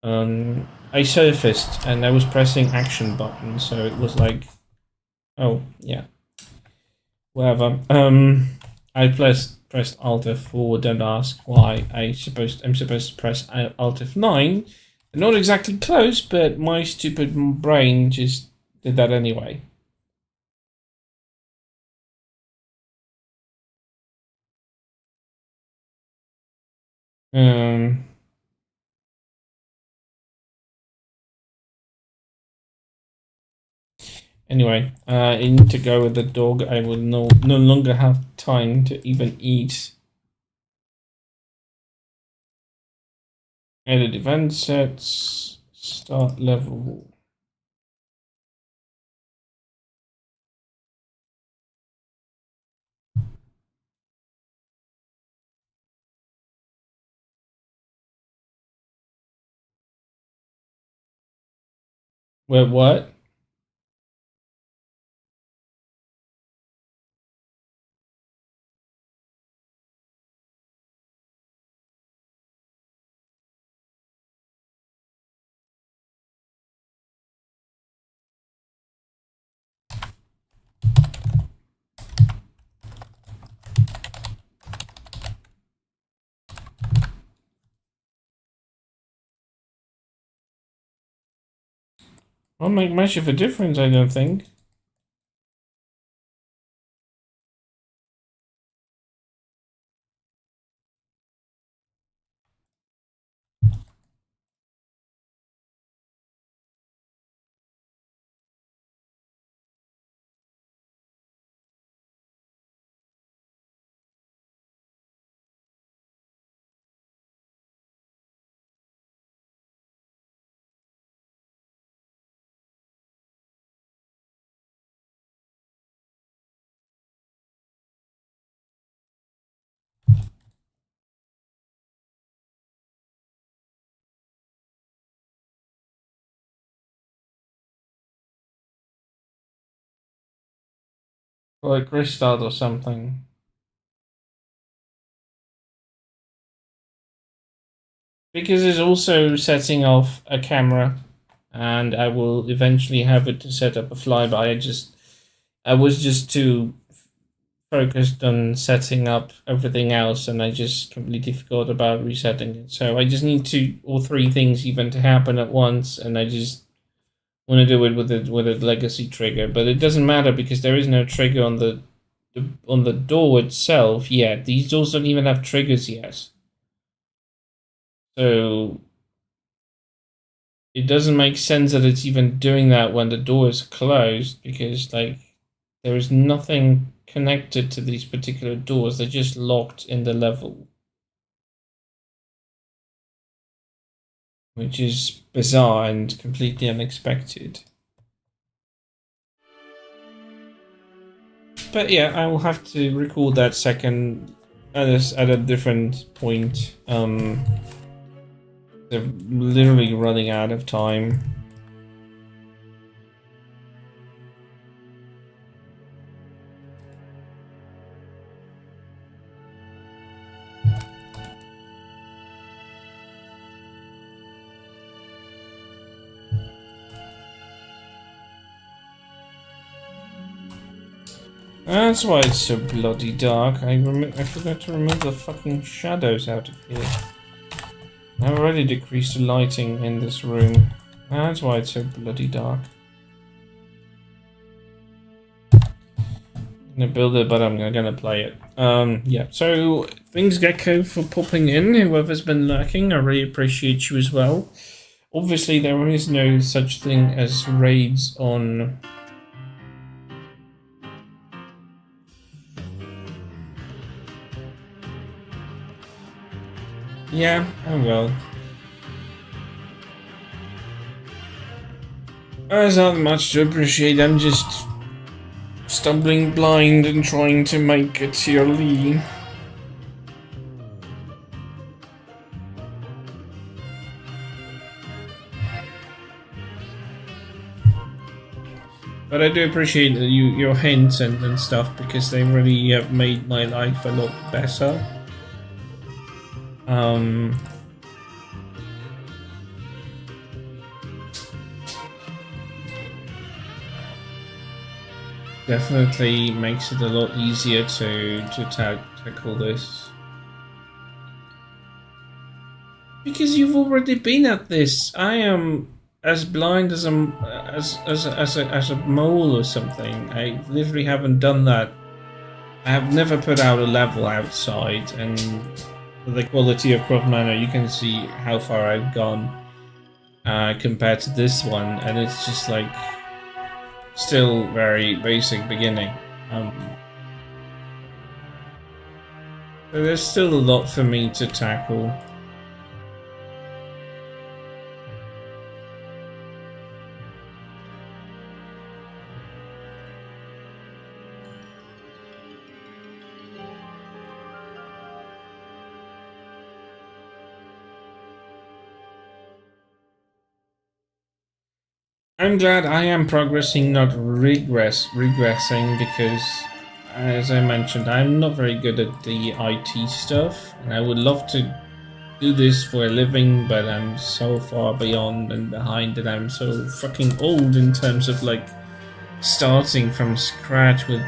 I surfaced and I was pressing action button, so it was like, oh yeah. Whatever. I pressed Alt F4. Don't ask why. I'm supposed to press Alt F9. Not exactly close, but my stupid brain just did that anyway. Um. Anyway, I need to go with the dog. I will no longer have time to even eat. Edit event sets. Start level. Wait, what? Won't make much of a difference, I don't think. or a crystal or something. Because it's also setting off a camera, and I will eventually have it to set up a flyby. I was just too focused on setting up everything else, and I just completely forgot about resetting it. So I just need two or three things even to happen at once, and I just want to do it with a legacy trigger. But it doesn't matter because there is no trigger on the door itself yet. These doors don't even have triggers yet. So it doesn't make sense that it's even doing that when the door is closed, because like there is nothing connected to these particular doors. They're just locked in the level, which is bizarre and completely unexpected. But yeah, I will have to record that second at a different point. They're literally running out of time. That's why it's so bloody dark. I forgot to remove the fucking shadows out of here. I've already decreased the lighting in this room. That's why it's so bloody dark. I'm gonna build it, but I'm gonna play it. Yeah, so thanks Gecko for popping in. Whoever's been lurking, I really appreciate you as well. Obviously, there is no such thing as raids on... Yeah, oh well. There's not much to appreciate. I'm just stumbling blind and trying to make a TRLE. But I do appreciate your hints and stuff, because they really have made my life a lot better. Definitely makes it a lot easier to tackle this. Because you've already been at this. I am as blind as a mole or something. I literally haven't done that. I have never put out a level outside, and with the quality of Croft Manor, you can see how far I've gone compared to this one, and it's just like still very basic beginning. So there's still a lot for me to tackle. I'm glad I am progressing, not regressing, because, as I mentioned, I'm not very good at the IT stuff, and I would love to do this for a living, but I'm so far beyond and behind, and I'm so fucking old in terms of, like, starting from scratch with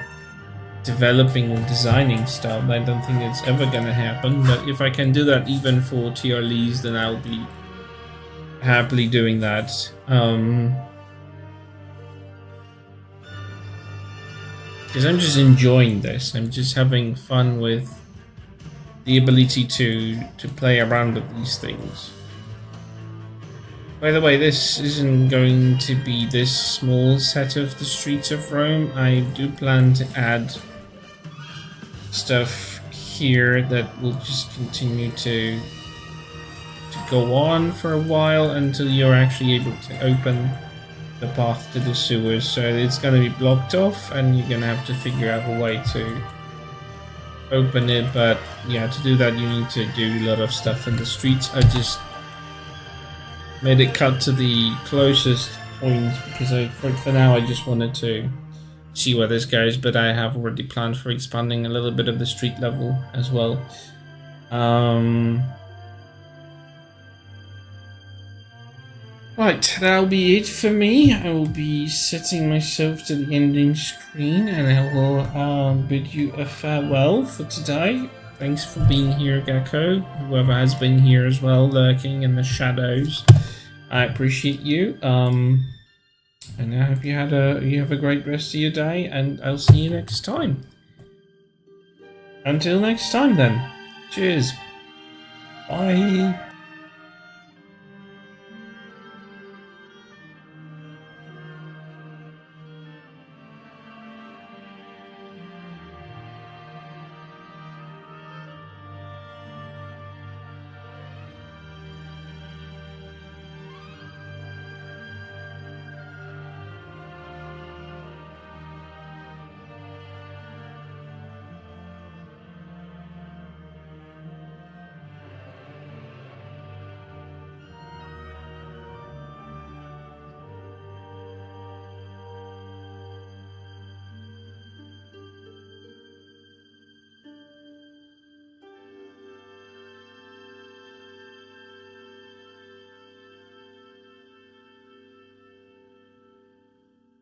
developing and designing stuff. I don't think it's ever gonna happen, but if I can do that even for TRLEs, then I'll be happily doing that. Because I'm just enjoying this. I'm just having fun with the ability to play around with these things. By the way, this isn't going to be this small set of the Streets of Rome. I do plan to add stuff here that will just continue to go on for a while until you're actually able to open the path to the sewers. So it's going to be blocked off, and you're going to have to figure out a way to open it. But yeah, to do that you need to do a lot of stuff in the streets. I just made it cut to the closest point because for now I just wanted to see where this goes, but I have already planned for expanding a little bit of the street level as well. Right, that'll be it for me. I will be setting myself to the ending screen, and I will bid you a farewell for today. Thanks for being here, Gecko. Whoever has been here as well, lurking in the shadows. I appreciate you. And I hope you have a great rest of your day, and I'll see you next time. Until next time, then. Cheers. Bye.